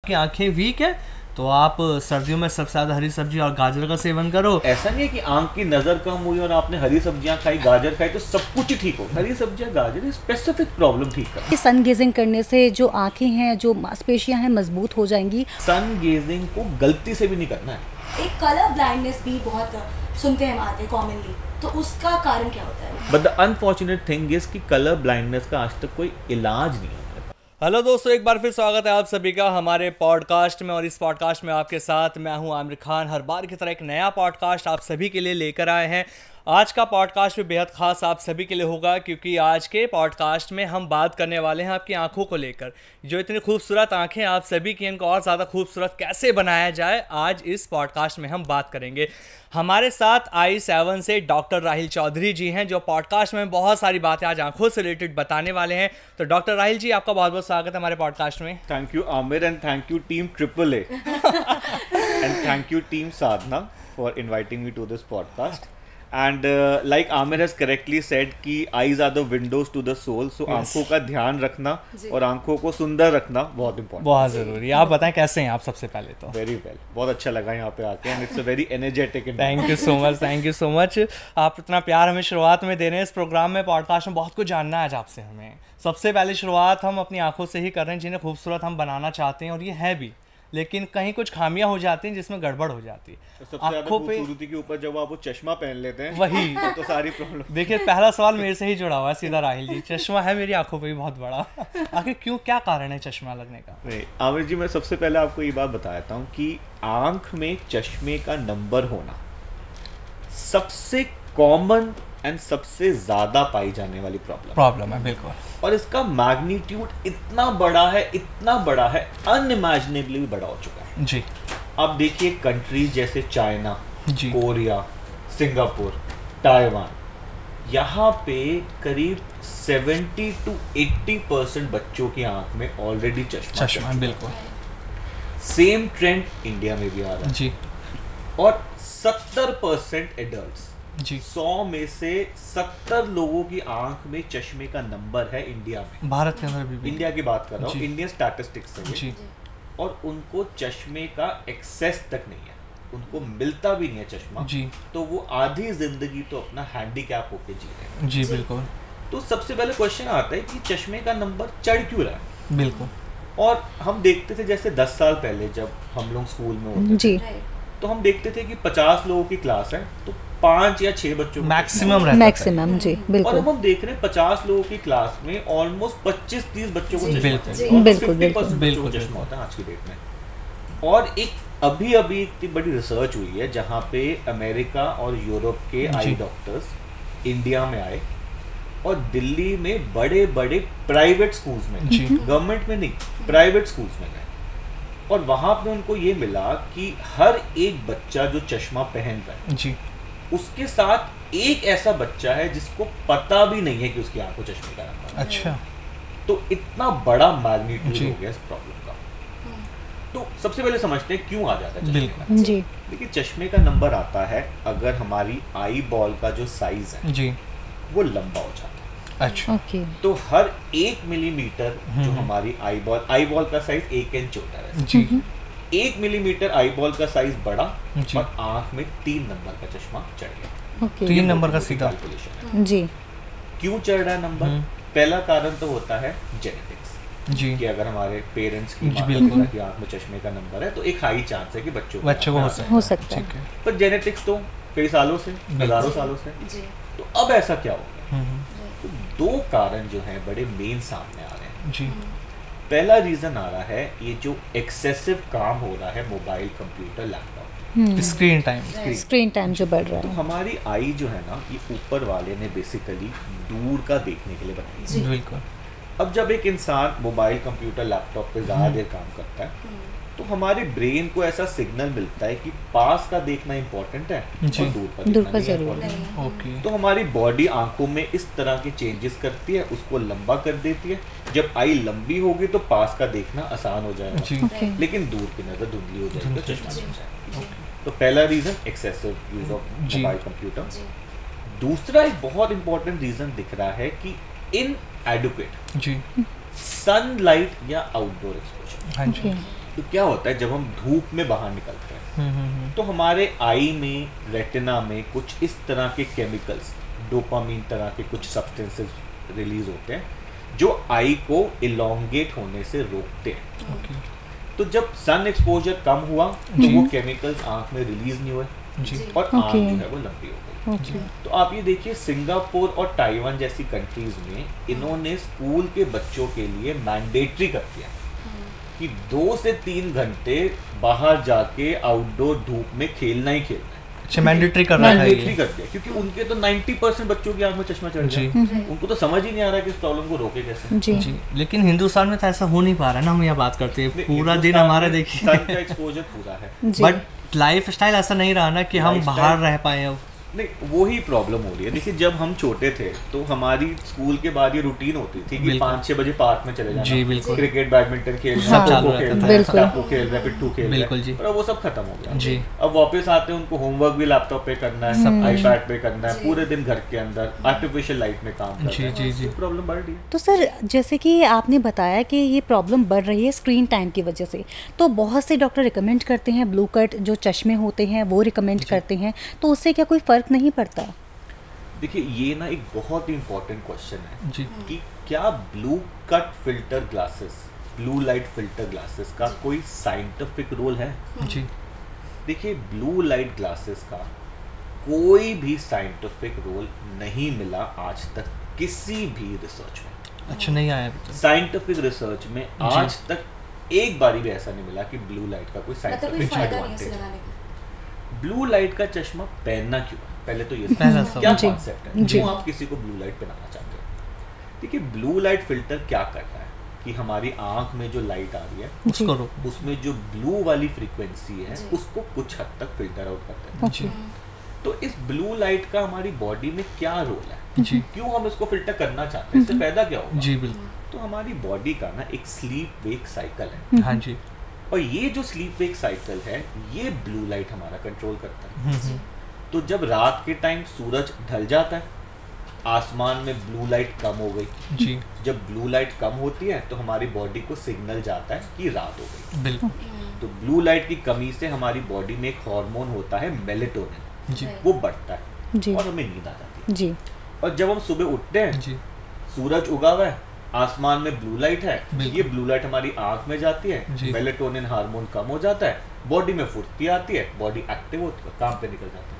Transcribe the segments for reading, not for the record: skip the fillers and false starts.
कि आंखें वीक है तो आप सर्दियों में सबसे ज़्यादा हरी सब्जी और गाजर का सेवन करो। ऐसा नहीं है कि आंख की नज़र कम हुई और आपने हरी सब्जियां खाई, गाजर खाई तो सब कुछ ही ठीक हो। हरी सब्जियां, गाजर स्पेसिफिक प्रॉब्लम ठीक कर। सन गेजिंग करने से जो आंखें हैं, जो मांसपेशियां हैं, मजबूत हो जाएंगी। सन गेजिंग को गलती से भी नहीं करना है। एक कलर ब्लाइंडनेस भी बहुत सुनते हैं आते कॉमनली, तो उसका कारण क्या होता है? But the unfortunate thing is कि कलर ब्लाइंडनेस का आज तक कोई इलाज नहीं है। हेलो दोस्तों, एक बार फिर स्वागत है आप सभी का हमारे पॉडकास्ट में। और इस पॉडकास्ट में आपके साथ मैं हूं आमिर खान। हर बार की तरह एक नया पॉडकास्ट आप सभी के लिए लेकर आए हैं। आज का पॉडकास्ट भी बेहद खास आप सभी के लिए होगा, क्योंकि आज के पॉडकास्ट में हम बात करने वाले हैं आपकी आंखों को लेकर। जो इतनी खूबसूरत आंखें आप सभी की, इनको और ज़्यादा खूबसूरत कैसे बनाया जाए, आज इस पॉडकास्ट में हम बात करेंगे। हमारे साथ i7 से डॉक्टर राहिल चौधरी जी हैं, जो पॉडकास्ट में बहुत सारी बातें आज आंखों से रिलेटेड बताने वाले हैं। तो डॉक्टर राहिल जी, आपका बहुत बहुत स्वागत है हमारे पॉडकास्ट में। Thank you Amir and thank you team AAA and thank you team Sadhana for inviting me to this podcast. And like Amir has correctly said कि eyes are the windows to the soul, so आंखों का ध्यान रखना और आंखों को सुंदर रखना बहुत important, बहुत ज़रूरी है। आप बताएं कैसे हैं आप सबसे पहले तो? Very well, बहुत अच्छा लगा यहाँ पे आके and it's a very energetic thank you so much, thank you so much. आप इतना प्यार हमें शुरुआत में दे रहे हैं इस प्रोग्राम में, पॉडकास्ट में। बहुत कुछ जानना है आज आपसे हमें। सबसे पहले शुरुआत हम अपनी आंखों से ही कर रहे हैं, जिन्हें खूबसूरत हम बनाना चाहते हैं, और ये है भी, लेकिन कहीं कुछ खामियां हो जाती हैं जिसमें गड़बड़ हो जाती है। तो सबसे आंखों पे खूबसूरती के ऊपर जब आप वो चश्मा पहन लेते हैं वही तो सारी प्रॉब्लम। देखिए, पहला सवाल मेरे से ही जुड़ा हुआ है सीधा। राहिल जी, चश्मा है मेरी आंखों पे भी बहुत बड़ा, आखिर क्यों, क्या कारण है चश्मा लगने का? नहीं आमिर जी, मैं सबसे पहले आपको ये बात बताता हूँ कि आंख में चश्मे का नंबर होना सबसे कॉमन एंड सबसे ज्यादा पाई जाने वाली प्रॉब्लम है। बिल्कुल। और इसका मैग्नीट्यूड इतना बड़ा है, अनइमेजिनेबली बड़ा हो चुका है जी। आप देखिए कंट्रीज जैसे चाइना, कोरिया, सिंगापुर, ताइवान, यहाँ पे करीब 70 to 80% बच्चों की आंख में ऑलरेडी चश्मा। बिल्कुल। सेम ट्रेंड इंडिया में भी आ रहा है जी। और 70% एडल्ट्स, जी, 100 में से 70 लोगों की आंख में चश्मे का नंबर है इंडिया में। भारत के अंदर भी इंडिया की बात कर रहा हूँ, इंडियन स्टैटिस्टिक्स से जी। और उनको चश्मे का एक्सेस तक नहीं है, उनको मिलता भी नहीं है चश्मा जी। तो वो आधी जिंदगी तो अपना हैंडीकैप होके जी रहे हैं। जी बिल्कुल। तो सबसे पहले क्वेश्चन आता है कि चश्मे का नंबर चढ़ क्यों रहा है? बिल्कुल। और हम देखते थे जैसे 10 साल पहले जब हम लोग स्कूल में होते जी, तो हम देखते थे कि 50 लोगों की क्लास है तो 5 या 6 बच्चों मैक्सिमम जी बिल्कुल। और अब हम देख रहे हैं 50 लोगों की क्लास में ऑलमोस्ट 25-30 बच्चों को बिल्कुल चश्मा होता है आज की डेट में। और एक अभी इतनी बड़ी रिसर्च हुई है जहाँ पे अमेरिका और यूरोप के आई डॉक्टर्स इंडिया में आए और दिल्ली में बड़े प्राइवेट स्कूल्स में, गवर्नमेंट में नहीं, प्राइवेट स्कूल्स में गए और वहां पे उनको ये मिला कि हर एक बच्चा जो चश्मा पहन रहा है जी, उसके साथ एक ऐसा बच्चा है जिसको पता भी नहीं है कि उसकी आंखों चश्मे का नंबर है। अच्छा। तो इतना बड़ा मैग्नीट्यूड हो गया इस प्रॉब्लम का। तो सबसे पहले समझते हैं क्यों आ जाता है चश्मे का। जी। देखिए, चश्मे का नंबर आता है अगर हमारी आई बॉल का जो साइज है जी, वो लंबा हो जाता है। अच्छा। ओके। तो हर 1 मिलीमीटर जो हमारी आई बॉल का साइज 1 इंच होता है जी, 1 मिलीमीटर आई बॉल का साइज बढ़ा और आंख में 3 नंबर का चश्मा चढ़ गया। 3 नंबर का सीधा कैलकुलेशन है। जी। क्यों चढ़ रहा है नंबर? पहला कारण तो होता है जेनेटिक्स जी, कि अगर हमारे पेरेंट्स की आंख में चश्मे का नंबर है तो एक हाई चांस है कि बच्चों को हो सकता है। पर जेनेटिक्स तो कई सालों से, हजारों सालों से। तो अब ऐसा क्या हो गया? तो 2 कारण जो हैं बड़े मेन सामने आ रहे हैं जी। पहला रीजन आ रहा है ये जो एक्सेसिव काम हो रहा है mobile, computer, laptop, screen time जो बढ़ रहा तो है। हमारी आई जो है ना, ये ऊपर वाले ने बेसिकली दूर का देखने के लिए बनाई है। बिल्कुल। अब जब एक इंसान मोबाइल, कंप्यूटर, लैपटॉप पे ज़्यादा देर काम करता है तो हमारे ब्रेन को ऐसा सिग्नल मिलता है कि पास का देखना इम्पोर्टेंट है और दूर का जरूर नहीं। ओके। तो हमारी बॉडी आंखों में इस तरह के चेंजेस करती है, उसको लंबा कर देती है। जब आई लंबी होगी तो पास का देखना आसान हो जाएगा, लेकिन दूर की नज़र धुंधली हो जाएगी तो चश्मा लग जाएगा। तो पहला reason excessive use of mobile, computer. दूसरा एक बहुत इंपॉर्टेंट रीज़न दिख रहा है कि इनएडुकेट सनलाइट या आउटडोर एक्सपोजर। हाँ जी। तो क्या होता है जब हम धूप में बाहर निकलते हैं तो हमारे आई में, रेटिना में कुछ इस तरह के केमिकल्स, डोपामीन तरह के कुछ सब्सटेंसेस रिलीज होते हैं जो आई को इलोंगेट होने से रोकते हैं। तो जब सन एक्सपोजर कम हुआ तो वो केमिकल्स आंख में रिलीज नहीं हुए और आंख जो है वो लंबी हो गई। तो आप ये देखिए सिंगापुर और ताइवान जैसी कंट्रीज में इन्होंने स्कूल के बच्चों के लिए मैंडेटरी कर दिया कि 2 से 3 घंटे बाहर जाके आउटडोर धूप में खेलना ही खेलना है। अच्छा, मैंडेटरी कर रहा है, मैंडेटरी कर दिया क्योंकि उनके तो 90% बच्चों की आंख में चश्मा चढ़ गया। उनको तो समझ ही नहीं आ रहा कि इस प्रॉब्लम को रोके कैसे। जी। लेकिन हिंदुस्तान में तो ऐसा हो नहीं पा रहा ना, हम यहाँ बात करते हैं पूरा दिन हमारा देखिए सन का एक्सपोजर पूरा है, बट लाइफ स्टाइल ऐसा नहीं रहा ना कि हम बाहर रह पाए। अब नहीं, वही प्रॉब्लम हो रही है। देखिए जब हम छोटे थे तो हमारी स्कूल के बाद ये रूटीन होती थी कि 5-6 बजे पार्क में चले जाना, जी बिल्कुल, क्रिकेट, बैडमिंटन खेलना, सब चालू खो-खो रहता खेलना, था, टापू खेल रहे, पिट्ठू खेल रहे, बिल्कुल जी। और वो सब खत्म हो गया जी। अब वापस आते हैं, उनको होमवर्क भी लैपटॉप पे करना है, आईपैड पे करना है, पूरे दिन घर के अंदर आर्टिफिशियल लाइट में काम करना है। जी जी, प्रॉब्लम बढ़ रही है। तो सर जैसे कि आपने बताया कि ये प्रॉब्लम बढ़ रही है स्क्रीन टाइम की वजह से, तो बहुत से डॉक्टर रिकमेंड करते हैं ब्लू कट जो चश्मे होते हैं वो रिकमेंड करते हैं, तो उससे क्या कोई फ़र्क नहीं पड़ता? देखिए ये ना एक बहुत ही इम्पोर्टेंट क्वेश्चन है जी कि क्या blue cut filter glasses, blue light filter glasses का कोई साइंटिफिक रोल है? जी देखिए ब्लू लाइट ग्लासेस का कोई भी साइंटिफिक रोल नहीं मिला आज तक किसी भी रिसर्च में। अच्छा, नहीं आया साइंटिफिक रिसर्च में आज तक एक बारी भी ऐसा नहीं मिला कि ब्लू लाइट का कोई साइंटिफिक एडवांटेज है। ब्लू लाइट का चश्मा पहनना क्यों है, पहले तो ये क्या कॉन्सेप्ट है, क्यों आप किसी को ब्लू लाइट पहनाना चाहते हैं? देखिए ब्लू लाइट फिल्टर क्या करता है कि हमारी आंख में जो लाइट आ रही है उसमें जो ब्लू वाली फ्रीक्वेंसी है उसको कुछ हद तक फिल्टर आउट करता है। तो इस ब्लू लाइट का हमारी बॉडी में क्या रोल है, क्यों हम इसको फिल्टर करना चाहते हैं, इससे फायदा क्या होगा? जी बिल्कुल। तो हमारी बॉडी का ना एक स्लीप वेक साइकिल है। हाँ जी। और ये जो स्लीप वेक साइकिल है ये ब्लू लाइट हमारा कंट्रोल करता है। तो जब रात के टाइम सूरज ढल जाता है, आसमान में ब्लू लाइट कम हो गई जी। जब ब्लू लाइट कम होती है तो हमारी बॉडी को सिग्नल जाता है कि रात हो गई। बिल्कुल। तो ब्लू लाइट की कमी से हमारी बॉडी में एक हार्मोन होता है मेलेटोनिन जी, वो बढ़ता है और हमें नींद आ जाती है जी। और जब हम सुबह उठते हैं जी, सूरज उगा हुआ है, आसमान में ब्लू लाइट है, ये ब्लू लाइट हमारी आंख में जाती है, मेलेटोनिन हार्मोन कम हो जाता है, बॉडी में फुर्ती आती है, बॉडी एक्टिव होती है, काम पे निकल जाता है।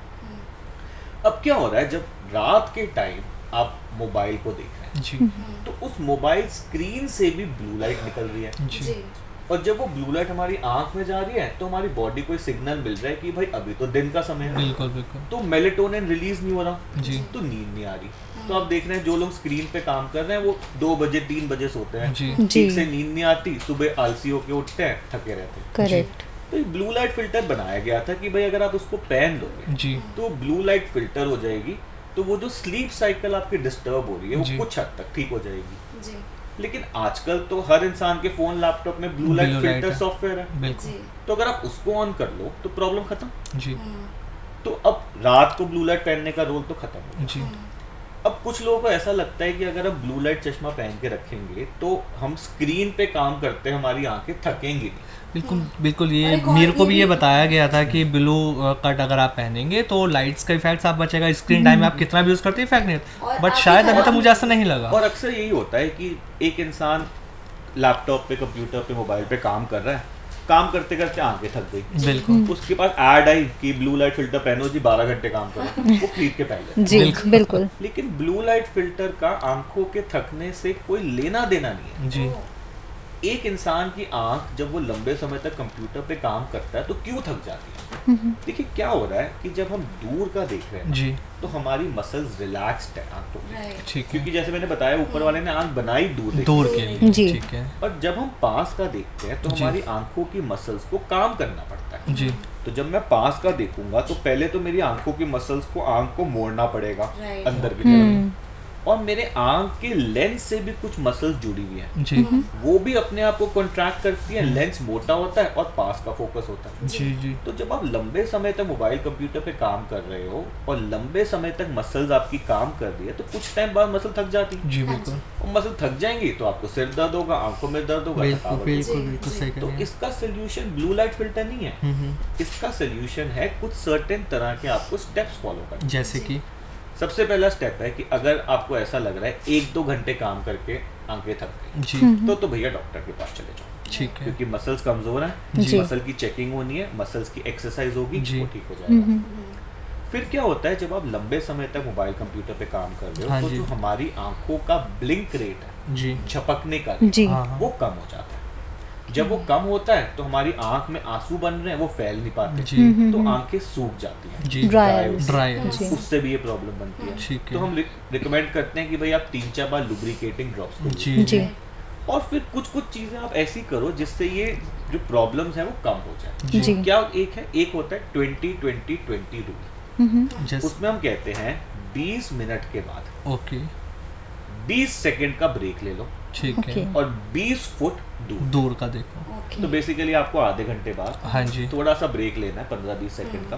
अब क्या हो रहा है, जब रात के टाइम आप मोबाइल को देख रहे हैं जी, तो उस मोबाइल स्क्रीन से भी ब्लू लाइट निकल रही है जी। और जब वो ब्लू लाइट हमारी आंख में जा रही है तो हमारी बॉडी को सिग्नल मिल रहा है कि भाई अभी तो दिन का समय है, बिल्कुल बिल्कुल। तो मेलेटोनिन रिलीज नहीं हो रहा जी, तो नींद नहीं आ रही। तो आप देख रहे हैं जो लोग स्क्रीन पे काम कर रहे हैं वो 2 बजे 3 बजे सोते हैं, जी, ठीक से नींद नहीं आती, सुबह आलसी होके उठते हैं, थके रहते हैं। करेक्ट। तो ये ब्लू लाइट फिल्टर बनाया गया था कि भाई अगर आप उसको पहन लोगे जी, तो ब्लू लाइट फिल्टर हो जाएगी, तो वो जो स्लीप साइकिल आपकी डिस्टर्ब हो रही है जी। वो कुछ हद तक ठीक हो जाएगी। जी लेकिन आजकल तो हर इंसान के फोन लैपटॉप में ब्लू लाइट फिल्टर सॉफ्टवेयर है, बिल्कुल। तो अगर आप उसको ऑन कर लो तो प्रॉब्लम खत्म। जी, तो अब रात को ब्लू लाइट पहनने का रोल तो खत्म हो गया। जी, अब कुछ लोगों को ऐसा लगता है कि अगर हम ब्लू लाइट चश्मा पहन के रखेंगे तो हम स्क्रीन पे काम करते हैं, हमारी आंखें थकेंगी नहीं। बिल्कुल बिल्कुल। ये मेरे को भी ये बताया गया था कि ब्लू कट अगर आप पहनेंगे तो लाइट्स का इफेक्ट आप बचेगा, स्क्रीन टाइम में आप कितना भी यूज करते हैं इफेक्ट नहीं, बट शायद अभी तक मुझे ऐसा नहीं लगा। और अक्सर यही होता है कि एक इंसान लैपटॉप पे, कंप्यूटर पे, मोबाइल पे काम कर रहा है, काम करते करते आंखें थक गई, बिल्कुल, उसके पास ऐड आई कि ब्लू लाइट फिल्टर पहनो जी, 12 घंटे काम करो, वो खरीद के पहन ले। जी बिल्कुल। लेकिन ब्लू लाइट फिल्टर का आंखों के थकने से कोई लेना देना नहीं है। जी। एक इंसान की आंख जब वो लंबे समय तक कंप्यूटर पे काम करता है तो क्यों थक जाती है? देखिए क्या हो रहा है कि जब हम दूर का देख रहे हैं जी, तो हमारी मसल्स रिलैक्स्ड है आंखों में, ठीक है, क्योंकि जैसे मैंने बताया ऊपर वाले ने आंख बनाई दूर के लिए, जी। ठीक है। और जब हम पास का देखते हैं तो जी। हमारी आंखों की मसल्स को काम करना पड़ता है। जी, तो जब मैं पास का देखूंगा तो पहले तो मेरी आंखों की मसल्स को, आंख को मोड़ना पड़ेगा Right. अंदर की तरफ, और मेरे आंख के लेंस से भी कुछ मसल्स जुड़ी हुई है जी वो भी अपने आप को कॉन्ट्रैक्ट करती है, लेंस मोटा होता है और पास का फोकस होता है। जी जी तो जब आप लंबे समय तक मोबाइल कंप्यूटर पे काम कर रहे हो और लंबे समय तक मसल्स आपकी काम कर रही है तो कुछ टाइम बाद मसल थक जाती है जी बिल्कुल और मसल थक जाएंगी तो आपको सिर दर्द होगा, आंखों में दर्द होगा, बिल्कुल थकावट बिल्कुल होगी। बिल्कुल सही कह तो रहे हैं। इसका सोल्यूशन ब्लू लाइट फिल्टर नहीं है, इसका सोल्यूशन है कुछ सर्टेन तरह के आपको स्टेप्स फॉलो करने। जैसे कि सबसे पहला स्टेप है कि अगर आपको ऐसा लग रहा है 1-2 घंटे काम करके आंखें थक गई जी तो भैया डॉक्टर के पास चले जाओ, ठीक है क्योंकि मसल्स कमजोर हैं, जी। मसल की चेकिंग होनी है, मसल्स की एक्सरसाइज होगी, जी। वो ठीक हो जाएगा। फिर क्या होता है जब आप लंबे समय तक मोबाइल कंप्यूटर पे काम कर रहे हो हाँ तो जी। जो हमारी आंखों का ब्लिंक रेट है, जी झपकने का जी हाँ हाँ वो कम हो जाता है। जब वो कम होता है तो हमारी आंख में आंसू बन रहे हैं, वो फैल नहीं पाते, जी तो आंखें सूख जाती हैं, जी Dry dry eyes। ड्राई जी। उससे भी ये प्रॉब्लम बनती है। ठीक तो है हम रिकमेंड करते हैं कि भाई आप 3-4 बार लुब्रिकेटिंग ड्रॉप्स करो जी जी और फिर कुछ चीजें आप ऐसी करो जिससे ये जो प्रॉब्लम्स हैं वो कम हो जाए। जी क्या एक होता है 20-20-20 रूल, जैसे उसमें हम कहते हैं 20 मिनट के बाद ओके 20 सेकंड का ब्रेक ले लो ठीक है ओके। और 20 फुट दूर। दूर का देखो ओके तो बेसिकली आपको आधे घंटे बाद हाँ जी थोड़ा सा ब्रेक लेना है 15-20 सेकंड का,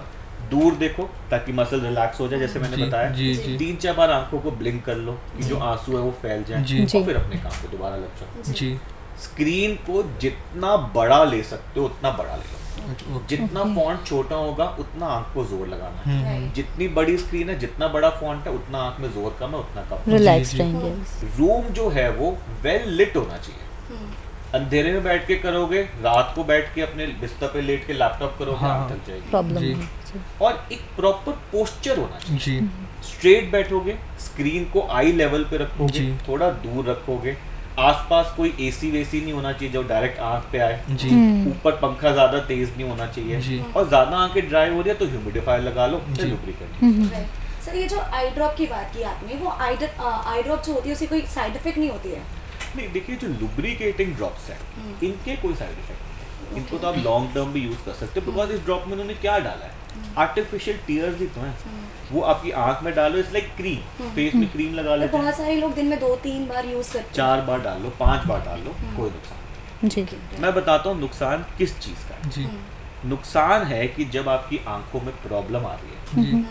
दूर देखो ताकि मसल रिलैक्स हो जाए, जैसे मैंने जी, बताया। जी, जी। 3-4 बार आंखों को ब्लिंक कर लो कि जो आंसू है वो फैल जाए जी। और फिर अपने काम पे दोबारा लग जाओ। जी स्क्रीन को जितना बड़ा ले सकते हो उतना बड़ा ले लो, ओके जितना फॉन्ट छोटा होगा उतना आंख को जोर लगाना है। राइट जितनी बड़ी स्क्रीन है, जितना बड़ा फॉन्ट है, उतना आंख में जोर कम है, उतना कम। रिलैक्स जी। रहेंगे। रूम जो है वो वेल लिट होना चाहिए। अंधेरे में बैठ के करोगे, रात को बैठ के अपने बिस्तर पे लेट के लैपटॉप करोगे, हाँ, आंख थक जाएगी। प्रॉब्लम जी। और एक प्रॉपर पोस्चर होना चाहिए। जी स्ट्रेट बैठोगे, स्क्रीन को आई लेवल पे रखोगे, जी। थोड़ा दूर रखोगे, आसपास कोई एसी वेसी नहीं होना चाहिए जो डायरेक्ट आंख पे आए, जी ऊपर पंखा ज्यादा तेज नहीं होना चाहिए, जी। और ज्यादा आंखें ड्राई हो रही है तो ह्यूमिडिफायर लगा लो, जी। लुब्रिकेंट। राइट सर, ये जो आई ड्रॉप की बात की आपने, वो आई ड्रॉप जो होती है उसकी कोई साइड इफेक्ट नहीं होती है? नहीं देखिए, जो लुब्रिकेटिंग ड्रॉप्स हैं इनके कोई साइड इफेक्ट नहीं है। इनको तो आप लॉन्ग टर्म भी यूज कर सकते हो, बिकॉज इस ड्रॉप में उन्होंने क्या डाला है, आर्टिफिशियल टीयर्स ही तो हैं। वो आपकी आंख में डालो, इट्स लाइक क्रीम, फेस में क्रीम लगा तो लेते हैं, बहुत सारे लोग दिन में 2-3 बार यूज करते हैं। 4 बार डाल लो, 5 बार डाल लो, कोई नुकसान जी नहीं। मैं बताता हूँ नुकसान किस चीज़ का है। जी नुकसान है कि जब आपकी आंखों में प्रॉब्लम आ रही है, जी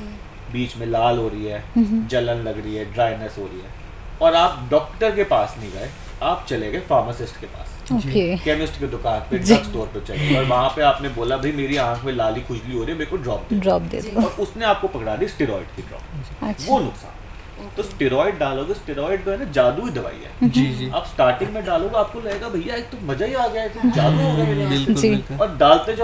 बीच में लाल हो रही है, जलन लग रही है, ड्राइनेस हो रही है, और आप डॉक्टर के पास नहीं गए, आप चले गए फार्मासिस्ट के पास, ओके केमिस्ट की दुकान पे, ड्रग स्टोर पे चले गए, और वहां पे आपने बोला भाई मेरी आंख में लाली खुजली हो रही है, मेरे को ड्रॉप दे, ड्रॉप दे दो। और उसने आपको पकड़ा दी स्टेरॉइड की ड्रॉप। अच्छा वो नुकसान। तो स्टेरॉइड डालोगे, स्टेरॉइड जो है ना जादुई दवाई है। जी जी आप स्टार्टिंग में डालोगे, आपको लगेगा भैया एक तो मजा ही आ गया है, तो जादू हो गया मेरे आंख। बिल्कुल जी। बिल्कुल और डालते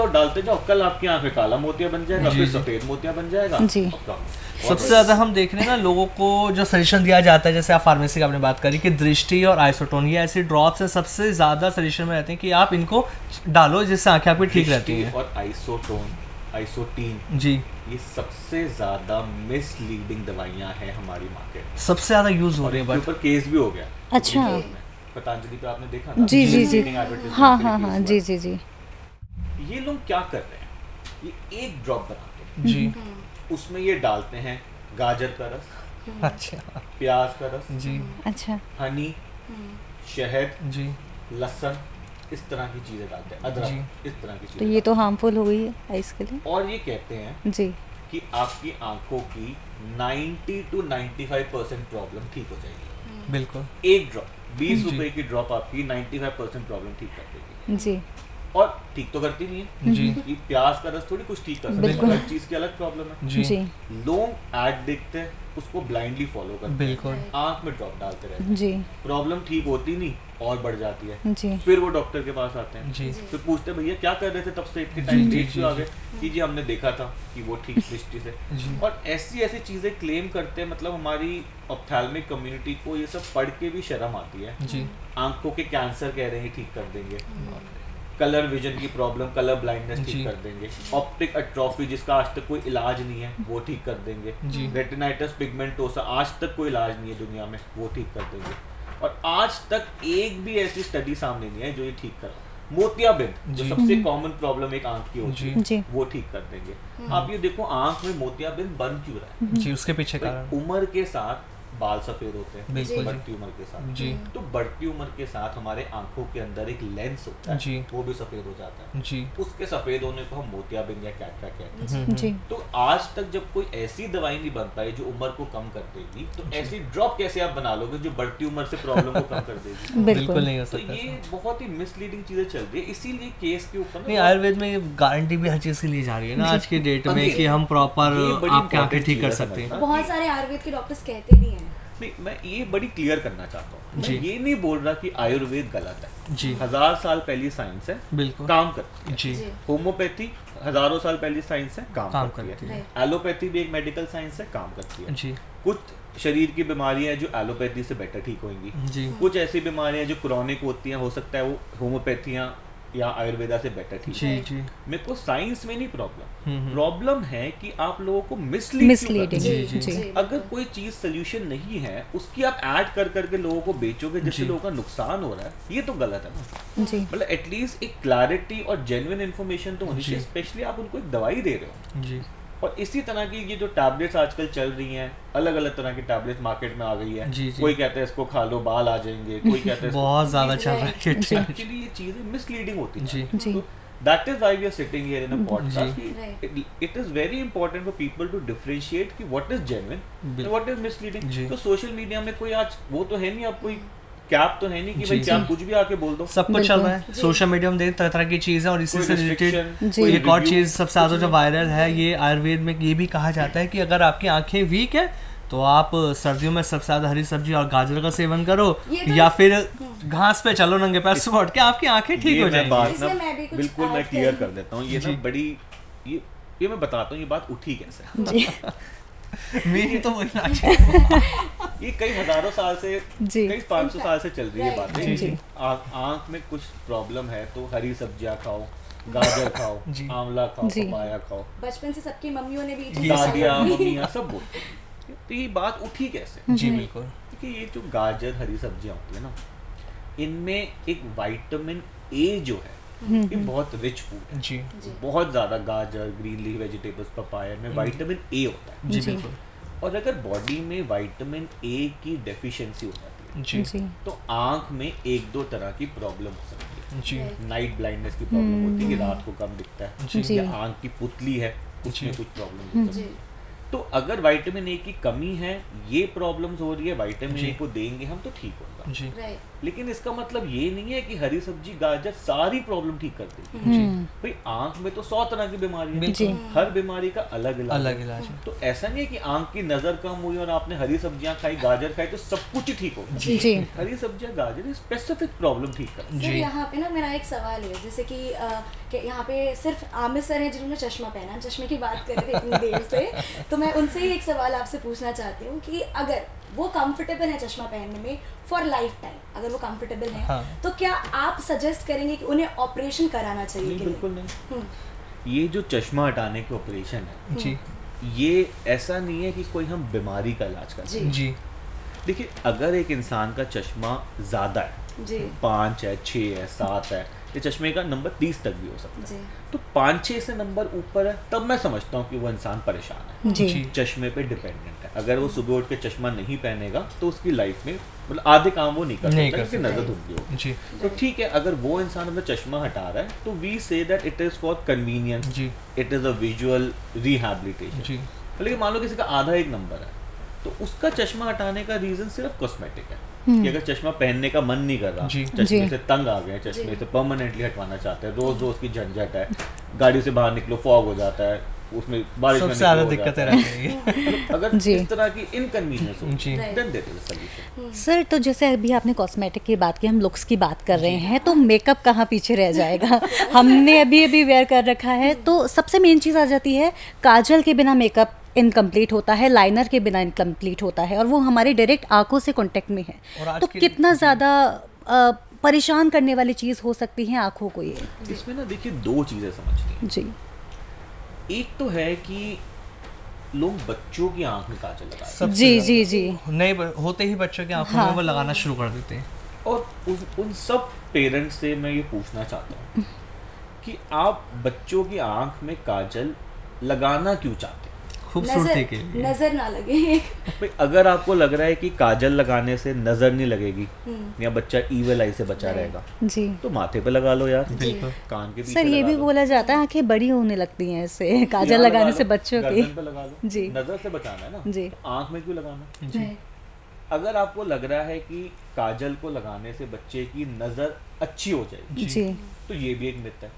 जाओ, कल आपकी आंख में काला मोतिया बन जाएगा, जी, फिर जी। सफेद मोतिया बन जाएगा। जी। और problem। सबसे ज़्यादा हम देख रहे हैं ना लोगों को जो सजेशन दिया जाता है, जैसे आप फार्मेसी का आपने बात करी कि दृष्टि और आइसोटोन, ये ऐसी ड्रॉप्स है सबसे ज़्यादा सजेशन में रहते हैं कि आप इनको डालो जिससे आंखें आपकी ठीक रहती दृष्टि हैं। और आइसोटोन, आइसोटीन, जी ये सबसे ज्यादा मिसलीडिंग दवाइयां हैं हमारी मार्केट में, सबसे ज़्यादा यूज़ हो और रही है इनके बट ऊपर केस भी हो गया। अच्छा। सुप्रीम कोर्ट में। पतंजलि पे आपने देखा ना, जी जी जी misleading advertisement हाँ के हाँ लिए हाँ केस जी हुआ। जी जी ये लोग क्या कर रहे हैं, ये एक ड्रॉप बनाते हैं, जी उसमें ये डालते हैं गाजर का रस, अच्छा प्याज का रस, जी अच्छा हनी, शहद, जी लहसुन, इस तरह की चीजें डालते हैं, अदरक, इस तरह की तो चीजें ये तो हार्मफुल हो गई है आइस के लिए। और ये कहते हैं जी कि आपकी आंखों की 90 to 95% प्रॉब्लम ठीक हो जाएगी। बिल्कुल एक ड्रॉप 20 जी। रुपए की ड्रॉप आपकी 95% प्रॉब्लम ठीक कर देगी। जी और ठीक तो करती नहीं है, जी ये प्याज का रस थोड़ी कुछ ठीक कर सकता है, बिल्कुल। हर चीज की अलग प्रॉब्लम है। जी जी लोग ऐड देखते हैं, उसको ब्लाइंडली फॉलो करते हैं, बिल्कुल आंख में ड्रॉप डालते रहते हैं, जी प्रॉब्लम ठीक होती नहीं और बढ़ जाती है। जी फिर वो डॉक्टर के पास आते हैं, जी फिर पूछते हैं भैया क्या कर रहे थे तब से इतने जी, टाइम जी, लेट क्यों आ जी, गए, कि जी हमने देखा था कि वो ठीक दृष्टि से। जी और ऐसी ऐसी चीजें क्लेम करते हैं, मतलब हमारी ऑप्थेल्मिक कम्युनिटी को ये सब पढ़ के भी शर्म आती है। जी आंखों के कैंसर कह रहे हैं ठीक कर देंगे, कलर विजन की प्रॉब्लम, कलर ब्लाइंडनेस जी। ठीक कर देंगे, ऑप्टिक एट्रोफी जिसका आज तक कोई इलाज नहीं है वो ठीक कर देंगे, जी। रेटिनाइटिस पिगमेंटोसा आज तक कोई इलाज नहीं है दुनिया में, वो ठीक कर देंगे। और आज तक एक भी ऐसी स्टडी सामने नहीं है जो ये ठीक करा। मोतियाबिंद जो जी। सबसे कॉमन प्रॉब्लम एक आंख की होती है, जी वो ठीक कर देंगे। आप ये देखो आंख में मोतियाबिंद बन क्यों रहा है, जी उसके पीछे कारण उम्र के साथ बाल सफेद होते हैं बिल्कुल बढ़ती उम्र के साथ जी तो बढ़ती उम्र के साथ हमारे आंखों के अंदर एक लेंस होता है जी वो भी सफेद हो जाता है जी उसके सफेद होने को हम मोतियाबिंद या क्या क्या कहते हैं जी तो आज तक जब कोई ऐसी दवाई नहीं बन पाई जो उम्र को कम कर देगी तो ऐसी ड्रॉप कैसे आप बना लोगे जो बढ़ती उम्र से प्रॉब्लम को कम कर देगी बिल्कुल नहीं हो तो सकता ये बहुत ही मिसलीडिंग चीजें चल रही है इसीलिए केस के ऊपर नहीं आयुर्वेद में गारंटी भी हर चीज की ली जा रही है ना आज की डेट में कि हम प्रॉपर ये बड़ी आपके आंखें important ठीक कर चीज़ है सकते हैं समझना। बहुत सारे आयुर्वेद के डॉक्टर्स कहते भी हैं। नहीं मैं ये बड़ी क्लियर करना चाहता हूँ जी। मैं ये नहीं बोल रहा कि आयुर्वेद गलत है जी 1000 साल पहली साइंस है बिल्कुल काम करती है जी जी होम्योपैथी हजारों साल पहली साइंस है काम करती करती है। है एलोपैथी भी एक मेडिकल साइंस है काम करती है जी कुछ शरीर की बीमारियां हैं जो एलोपैथी से बेटर ठीक होंगी जी कुछ ऐसी बीमारियां जो क्रॉनिक होती हैं हो सकता है वो होम्योपैथियां या आयुर्वेदा से बेटर ठीक जी जी मेरे को साइंस में नहीं प्रॉब्लम हम्म। प्रॉब्लम है कि आप लोगों को मिसलीड मिसलीडिंग जी, जी। जी अगर कोई चीज सोल्यूशन नहीं है उसकी आप ऐड कर करके लोगों को बेचोगे जिससे जी। लोगों का नुकसान हो रहा है ये तो गलत है ना जी मतलब एटलीस्ट एक क्लैरिटी और जेन्युइन इन्फॉर्मेशन तो होनी जी। चाहिए स्पेशली आप उनको एक दवाई दे रहे हो जी और इसी तरह की ये जो टैबलेट्स आजकल चल रही हैं अलग अलग तरह की टैबलेट्स मार्केट में आ गई है जी, जी। कोई कहता है इसको खा लो बाल आ जाएंगे कोई कहता है बहुत ज्यादा चल रहा है एक्चुअली ये चीजें मिसलीडिंग होती जी। हैं जी। That is why we are sitting here in a Right. Podcast it is very important for people to differentiate कि व्हाट इज जेन्युइन बिल्कुल। व्हाट इज जी। मिसलीडिंग तो सोशल मीडिया में कोई आज वो तो है नहीं अब कोई कैप तो है नहीं कि जी, भाई क्या जी। कुछ भी आके बोल दो सब कुछ चल रहा है जी। सोशल मीडिया में देख तरह तरह की चीजें और इसी कोई से रिलेटेड restriction, जी। कोई एक और review, चीज सबसे ज्यादा जो वायरल है ये आयुर्वेद में ये भी कहा जाता है कि अगर आपकी आंखें वीक है तो आप सर्दियों में सबसे ज्यादा हरी सब्जी और गाजर का सेवन करो ये तो- या फिर घास पे चलो नंगे पैर सुबह उठ के आपकी आंखें ठीक ये हो मैं जाएंगी बात इसमें ना मैं भी कुछ बिल्कुल मैं add क्लियर करूँ। कर देता हूँ ये जी। ना बड़ी ये मैं बताता हूँ ये बात उठी कैसे मेरी तो वही आज ये कई हजारों साल से जी। कई 500 साल से चल रही है बातें जी, जी। आंख में कुछ प्रॉब्लम है तो हरी सब्जियां खाओ गाजर खाओ जी। आंवला खाओ जी। पपाया खाओ बचपन से सबकी मम्मियों ने भी ये जी, चीज़ दादियाँ बताई। मम्मियाँ सब बोलती हैं तो ये बात उठी कैसे जी बिल्कुल क्योंकि ये जो गाजर हरी सब्जियां होती है ना इनमें एक विटामिन ए जो है ये बहुत रिच फूड है जी जी। बहुत ज्यादा गाजर ग्रीन लीफ वेजिटेबल्स पपाया में विटामिन ए होता है जी जी। बिल्कुल और अगर बॉडी में विटामिन ए की डेफिशिएंसी हो जाती है जी जी तो आंख में एक दो तरह की प्रॉब्लम हो सकती है जी नाइट ब्लाइंडनेस की प्रॉब्लम होती है कि रात को कम दिखता है जी। या आंख की पुतली है उसमें जी। कुछ प्रॉब्लम हो सकती जी है तो अगर विटामिन ए की कमी है ये प्रॉब्लम्स हो रही है विटामिन जी। ए को देंगे हम तो ठीक होगा जी राइट लेकिन इसका मतलब ये नहीं है कि हरी सब्जी गाजर सारी प्रॉब्लम ठीक कर देगी हम्म भाई आंख में तो 100 तरह की बीमारी है बिल्कुल। जी। हर बीमारी का अलग इलाज अलग है। इलाज है तो ऐसा नहीं है कि आंख की नजर कम हुई और आपने हरी सब्जियां खाई गाजर खाई तो सब कुछ ही ठीक होगा जी हरी सब्जियां गाजर स्पेसिफिक प्रॉब्लम ठीक कर सर जी। यहाँ पे ना मेरा एक सवाल है जैसे कि यहाँ पे सिर्फ आमिर सर हैं जिन्होंने चश्मा पहना चश्मे की बात कर रहे थे इतनी देर से तो मैं उनसे ही एक सवाल आपसे पूछना चाहती हूँ कि अगर वो कंफर्टेबल है चश्मा पहनने में फॉर लाइफ टाइम अगर वो कंफर्टेबल है हाँ। तो क्या आप सजेस्ट करेंगे कि उन्हें ऑपरेशन कराना चाहिए नहीं कि बिल्कुल नहीं हम्म, ये जो चश्मा हटाने के ऑपरेशन है जी ये ऐसा नहीं है कि कोई हम बीमारी का इलाज कर जी जी देखिए अगर एक इंसान का चश्मा ज्यादा है जी 5 है 6 है 7 है ये चश्मे का नंबर 30 तक भी हो सकता है जी तो 5-6 से नंबर ऊपर है तब मैं समझता हूँ कि वो इंसान परेशान है जी जी चश्मे पे डिपेंडेंट है अगर वो सुबह उठ के चश्मा नहीं पहनेगा तो उसकी लाइफ में मतलब आधे काम वो नहीं कर नहीं सकता कर क्योंकि सकता। नजर धुंधली होगी जी तो ठीक है अगर वो इंसान अपना चश्मा हटा रहा है तो we say that it is for convenience जी it is a visual rehabilitation जी लेकिन मान लो किसी का आधा एक नंबर है तो उसका चश्मा हटाने का रीजन सिर्फ कॉस्मेटिक है कि अगर चश्मा पहनने का मन नहीं कर रहा जी। चश्मे जी। से तंग आ गए चश्मे जी। से परमानेंटली हटवाना चाहते हैं रोज रोज की झंझट है गाड़ी से बाहर निकलो फॉग हो जाता है उसमें बारिश में सबसे ज्यादा निकलो हो दिक्कतें जाता है। रहती हैं अगर जी। इस तरह की इनकन्वीनियंस हो जी then there is a solution sir तो जैसे अभी आपने कॉस्मेटिक की बात की हम लुक्स की बात कर रहे हैं तो मेकअप कहाँ पीछे रह जाएगा हमने अभी वेयर कर रखा है तो सबसे मेन चीज़ आ जाती है काजल के बिना मेकअप इनकम्प्लीट होता है लाइनर के बिना इनकम्प्लीट होता है और वो हमारे डायरेक्ट आंखों से कांटेक्ट में है और आज तो की- कितना ज़्यादा परेशान करने वाली चीज़ हो सकती है आंखों को ये इसमें ना देखिए दो चीजें समझनी जी है एक तो है कि लोग बच्चों की आंख में काजल लगाते हैं सबसे जी ज्यादा। जी जी नए होते ही बच्चों की आंखों हाँ। में वो लगाना शुरू कर देते हैं और उन सब पेरेंट्स से मैं ये पूछना चाहता हूँ कि आप बच्चों की आंख में काजल लगाना क्यों चाहते हैं खूबसूरती के लिए। नजर ना लगे। भाई अगर आपको लग रहा है कि काजल लगाने से नजर नहीं लगेगी या बच्चा ईवल आई से बचा रहेगा, जी तो माथे पे लगा लो यार, बिल्कुल। कान के पीछे सर ये लगा भी लो, बोला जाता है आंखें बड़ी होने लगती हैं इससे, काजल यहाँ लगाने लगा से लो, बच्चों की। गर्दन पे लगा लो, जी। नजर से बचाना है ना, जी। तो आंख में क्यों लगाना? जी अगर आपको लग रहा है कि काजल को लगाने से बच्चे की नजर अच्छी हो जाएगी, जी तो ये भी एक मिथ है।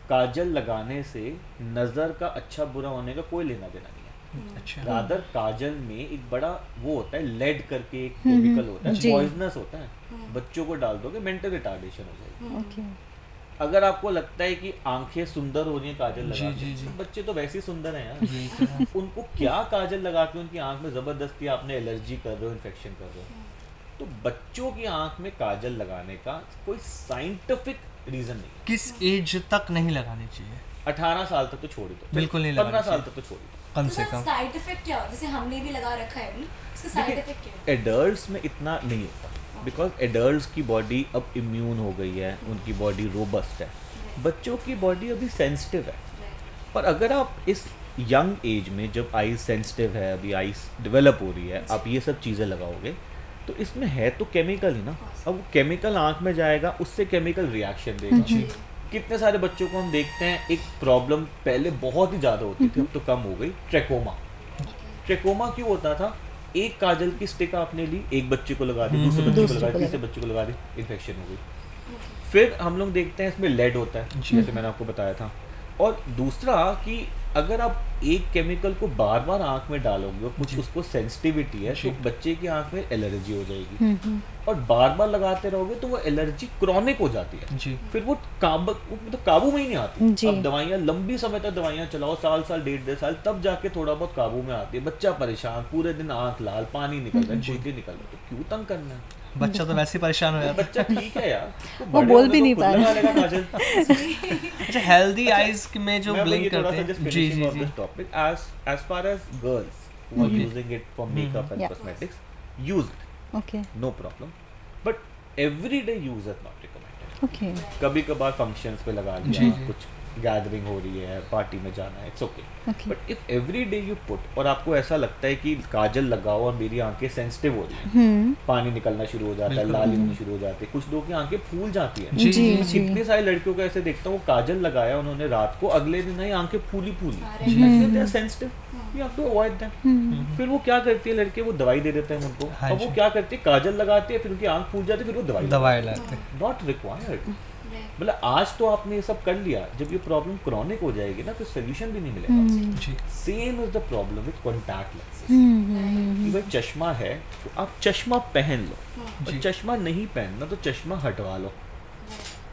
काजल लगाने से नजर का अच्छा बुरा होने का कोई लेना देना नहीं है। अच्छा रादर काजल में एक बड़ा वो होता है, लेड करके एक केमिकल होता है, जी। पॉइजनस होता है, बच्चों को डाल दोगे मेंटल रिटार्डेशन हो जाएगी। ओके अगर आपको लगता है कि आंखें सुंदर हो रही हैं काजल लगा जी, के, जी, जी। तो बच्चे तो वैसे ही सुंदर हैं यार, उनको क्या काजल लगा के उनकी आंख में जबरदस्ती आपने एलर्जी कर रहे हो, इन्फेक्शन कर रहे हो। तो बच्चों की आंख में काजल लगाने का कोई साइंटिफिक रीजन नहीं है। किस एज तक नहीं लगानी चाहिए? 18 साल तक तो छोड़ ही दो, बिल्कुल नहीं 15 लगानी साल तक तो छोड़ ही दो। कम से कम। साइड इफेक्ट क्या हो, जैसे हमने भी लगा रखा है अभी, इसका साइड इफेक्ट क्या है? एडल्ट्स में इतना नहीं होता, बिकॉज एडल्ट्स की बॉडी अब इम्यून हो गई है, उनकी बॉडी रोबस्ट है। बच्चों की बॉडी अभी सेंसिटिव है। पर अगर आप इस यंग एज में, जब आईज सेंसिटिव है, अभी आईज डेवलप हो रही है, आप ये सब चीज़ें लगाओगे तो इसमें है तो केमिकल ही ना। अब वो केमिकल आंख में जाएगा, उससे केमिकल रिएक्शन देगा। कितने सारे बच्चों को हम देखते हैं, एक प्रॉब्लम पहले बहुत ही ज़्यादा होती थी, अब तो कम हो गई, ट्रेकोमा। ट्रेकोमा क्यों होता था? एक काजल की स्टिक आपने ली, एक बच्चे को लगा दी, दूसरे बच्चे को लगा दी, तीसरे बच्चे को लगा दी, इन्फेक्शन हो गई। फिर हम लोग देखते हैं इसमें लेड होता है, जैसे मैंने आपको बताया था। और दूसरा कि अगर आप एक केमिकल को बार बार आंख में डालोगे और कुछ उसको सेंसिटिविटी है, तो बच्चे की आंख में एलर्जी हो जाएगी, और बार बार लगाते रहोगे तो वो एलर्जी क्रॉनिक हो जाती है। जी। फिर वो काबू में ही नहीं आती। जी। अब दवाइयाँ लंबी समय तक दवाइयाँ चलाओ, साल साल 1.5 साल, तब जाके थोड़ा बहुत काबू में आती है। बच्चा परेशान, पूरे दिन आंख लाल, पानी निकल रहा है, खुजली निकल रहा है, तो क्यों तंग करना है? बच्चा तो वैसे ही परेशान हो जाता है। बच्चा ठीक है यार, उसको वो बड़े बोल होने भी दो, नहीं खुद पा लगा रहा। लेगा काजल। अच्छा हेल्दी आईज में जो मैं ब्लिंक ये थोड़ा करते सा हैं। just जी finishing जी of जी this topic, as far as girls who are using it for makeup and Yeah. cosmetics, use it, okay no problem, but everyday use is not recommended. Okay कभी कभार फंक्शंस पे लगा जी, लिया, जी। कुछ gathering हो रही है, पार्टी में जाना है, it's okay. Okay but if every day you put, और आपको ऐसा लगता है कि काजल लगाओ और मेरी आंखें सेंसिटिव हो रही हैं, पानी निकलना शुरू हो जाता है, बिल्कुल। लाली होनी शुरू हो जाती है, कुछ लोगों की आंखें फूल जाती हैं। जी, जी जी, जी कितने सारे लड़कियों को ऐसे देखता हूँ, वो काजल लगाया उन्होंने रात को, अगले दिन नहीं आंखें फूली sensitive, you have to avoid that. फिर वो क्या करती है लड़के, वो दवाई दे देते हैं उनको, हाँ और वो जी। क्या करती है, काजल लगाती है, फिर उनकी आंख फूल जाती है, फिर वो दवाई लाते हैं। Not required. मतलब आज तो आपने ये सब कर लिया, जब ये प्रॉब्लम क्रॉनिक हो जाएगी ना, तो सोल्यूशन भी नहीं मिलेगा। जी same is the problem with contact lenses. कि भाई चश्मा है तो आप चश्मा पहन लो, और चश्मा नहीं पहनना तो चश्मा हटवा लो,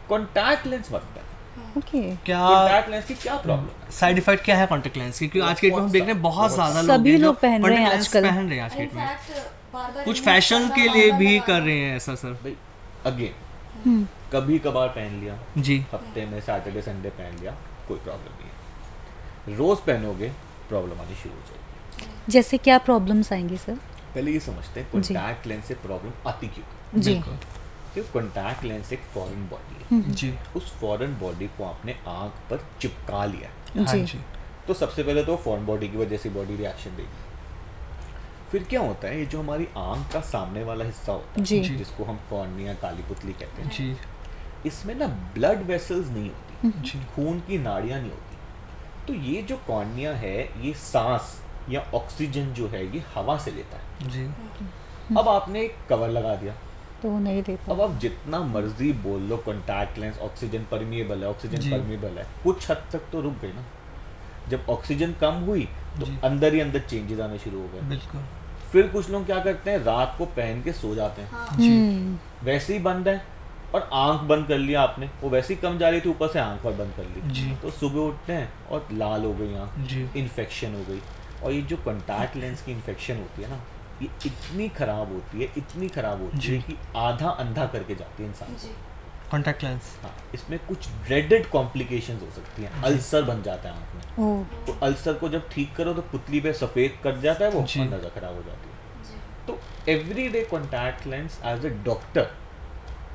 कॉन्टैक्ट लेंस मत पहनो। ओके क्या कॉन्टैक्ट लेंस की क्या प्रॉब्लम है? साइड इफेक्ट क्या है कांटेक्ट लेंस की? क्योंकि आज के डेट में हम देख रहे हैं बहुत ज्यादा लोग सभी हैं जो लोग पहन रहे हैं contact lens आजकल। पहन रहे हैं आज के डेट में। इनफैक्ट बार-बार कुछ इन्हें फैशन लगाना, के लिए बार-बार भी लगाना। कर रहे हैं ऐसा सर। भाई अगेन कभी कभार पहन लिया, जी हफ्ते में सैटरडे संडे पहन लिया, कोई प्रॉब्लम नहीं है। रोज पहनोगे प्रॉब्लम आनी शुरू हो जाएगी। जैसे क्या प्रॉब्लम्स आएंगी सर? पहले ये समझते हैं कॉन्टैक्ट लेंस से प्रॉब्लम आती क्यों। जी बिल्कुल। क्योंकि कॉन्टैक्ट लेंस एक फॉरेन बॉडी है, जी उस फॉरेन बॉडी को आपने आंख पर चिपका लिया है। हाँ जी जी तो सबसे पहले तो फॉरेन बॉडी की वजह से बॉडी रिएक्शन देगी। फिर क्या होता है, ये जो हमारी आंख का सामने वाला हिस्सा होता है, जी। जिसको हम कॉर्निया, काली पुतली कहते हैं, जी इसमें ना ब्लड वेसल्स नहीं होती, जी खून की नाड़ियाँ नहीं होती। तो ये जो कॉर्निया है, ये सांस या ऑक्सीजन जो है ये हवा से लेता है। जी अब आपने एक कवर लगा दिया, तो वो नहीं देता। अब आप जितना मर्जी बोल लो कॉन्टैक्ट लेंस ऑक्सीजन परमिएबल है, ऑक्सीजन जी। परमिएबल है, कुछ हद तक तो रुक गई ना। जब ऑक्सीजन कम हुई तो जी। अंदर ही अंदर चेंजेस आने शुरू हो गए। बिल्कुल। फिर कुछ लोग क्या करते हैं, रात को पहन के सो जाते हैं, जी वैसे ही बंद है, और आंख बंद कर लिया आपने, वो वैसे ही कम जा रही थी, ऊपर से आंख और बंद कर ली, जी तो सुबह उठते हैं और लाल हो गई आंख, जी इन्फेक्शन हो गई। और ये जो कॉन्टैक्ट लेंस की इन्फेक्शन होती है ना, ये इतनी खराब होती है, इतनी खराब होती जी। है कि आधा अंधा करके जाती है इंसान। जी कॉन्टैक्ट लेंस। हाँ, इसमें कुछ ड्रेडेड कॉम्प्लिकेशंस हो सकती हैं। अल्सर बन जाता है आंख में, ओह तो अल्सर को जब ठीक करो तो पुतली पे सफ़ेद कर जाता है वो, जी। और नज़र खराब हो जाती है। जी तो everyday contact lens as a doctor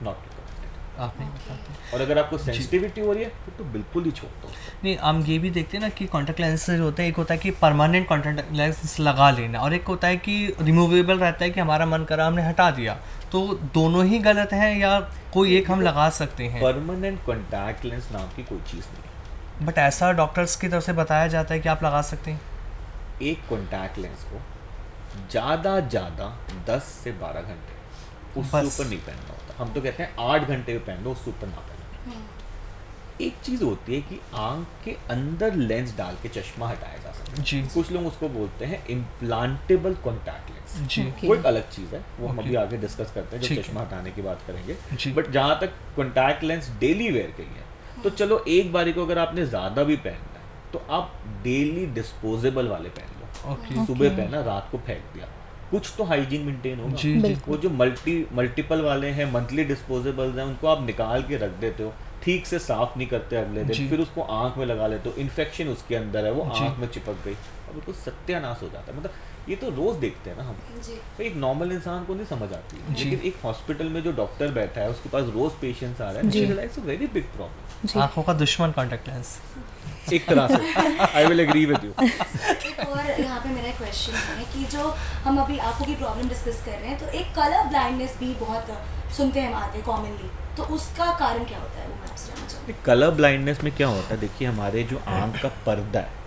not recommended. आप नहीं बताते। और अगर आपको सेंसिटिविटी हो रही है तो बिल्कुल ही छोड़ दो। नहीं, हम ये भी देखते हैं ना कि कॉन्टैक्ट लेंस जो होता है, एक होता है कि परमानेंट कॉन्टैक्ट लेंस लगा लेना, और एक होता है कि रिमूवेबल रहता है कि हमारा मन करा हमने हटा दिया। तो दोनों ही गलत हैं या कोई एक हम लगा सकते हैं? परमानेंट कॉन्टैक्ट लेंस नाम की कोई चीज़ नहीं है। बट ऐसा डॉक्टर्स की तरफ से बताया जाता है कि आप लगा सकते हैं। एक कॉन्टैक्ट लेंस को ज़्यादा 10 से 12 घंटे उससे बस। ऊपर नहीं पहनना होता। हम तो कहते हैं 8 घंटे में पहन लो, उससे ऊपर ना पहनो। एक चीज़ होती है कि आंख के अंदर लेंस डाल के चश्मा हटाया जा सकता है। जी कुछ लोग उसको बोलते हैं इम्प्लांटेबल कॉन्टैक्ट लेंस। जी वो एक अलग चीज़ है, वो हम Okay. अभी आगे डिस्कस करते हैं ठीक जब है। चश्मा हटाने की बात करेंगे। जी। बट जहाँ तक कॉन्टैक्ट लेंस डेली वेयर के लिए, तो चलो एक बारी को अगर आपने ज़्यादा भी पहनना है तो आप डेली डिस्पोजेबल वाले पहन लो। ओके। सुबह पहना, रात को फेंक दिया, कुछ तो हाइजीन मेंटेन होगा। जी जी वो जो मल्टीपल वाले हैं, मंथली डिस्पोजेबल्स हैं, उनको आप निकाल के रख देते हो, ठीक से साफ नहीं करते अगले जी। दिन, फिर उसको आंख में लगा लेते हो, इन्फेक्शन उसके अंदर है, वो जी। आंख में चिपक गई, अब बिल्कुल सत्यानाश हो जाता है। मतलब ये तो रोज देखते हैं ना हम, जी तो एक नॉर्मल इंसान को नहीं समझ आती है, जी। लेकिन एक हॉस्पिटल में जो डॉक्टर बैठा है उसके पास रोज पेशेंट्स आ रहे जी। हैं, it's a very big problem. जी आंखों का दुश्मन कॉन्टैक्ट लेंस। एक तरह से I will agree with you. एक और यहाँ पे मेरा क्वेश्चन है कि जो हम अभी आंखों की प्रॉब्लम डिस्कस कर रहे हैं, तो एक कलर ब्लाइंडनेस भी बहुत सुनते हैं आते कॉमनली, तो उसका कारण क्या होता है, वो मैं आपसे जानना चाहूँगी। कलर ब्लाइंडनेस में क्या होता है, देखिए हमारे जो आंख का पर्दा है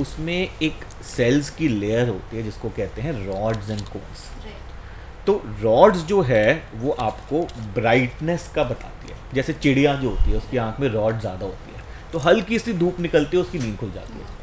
उसमें एक सेल्स की लेयर होती है जिसको कहते हैं रॉड्स एंड कोन्स। तो रॉड्स जो है वो आपको ब्राइटनेस का बताती है, जैसे चिड़िया जो होती है उसकी आंख में रॉड ज़्यादा होती है, तो हल्की सी धूप निकलती है उसकी नींद खुल जाती है।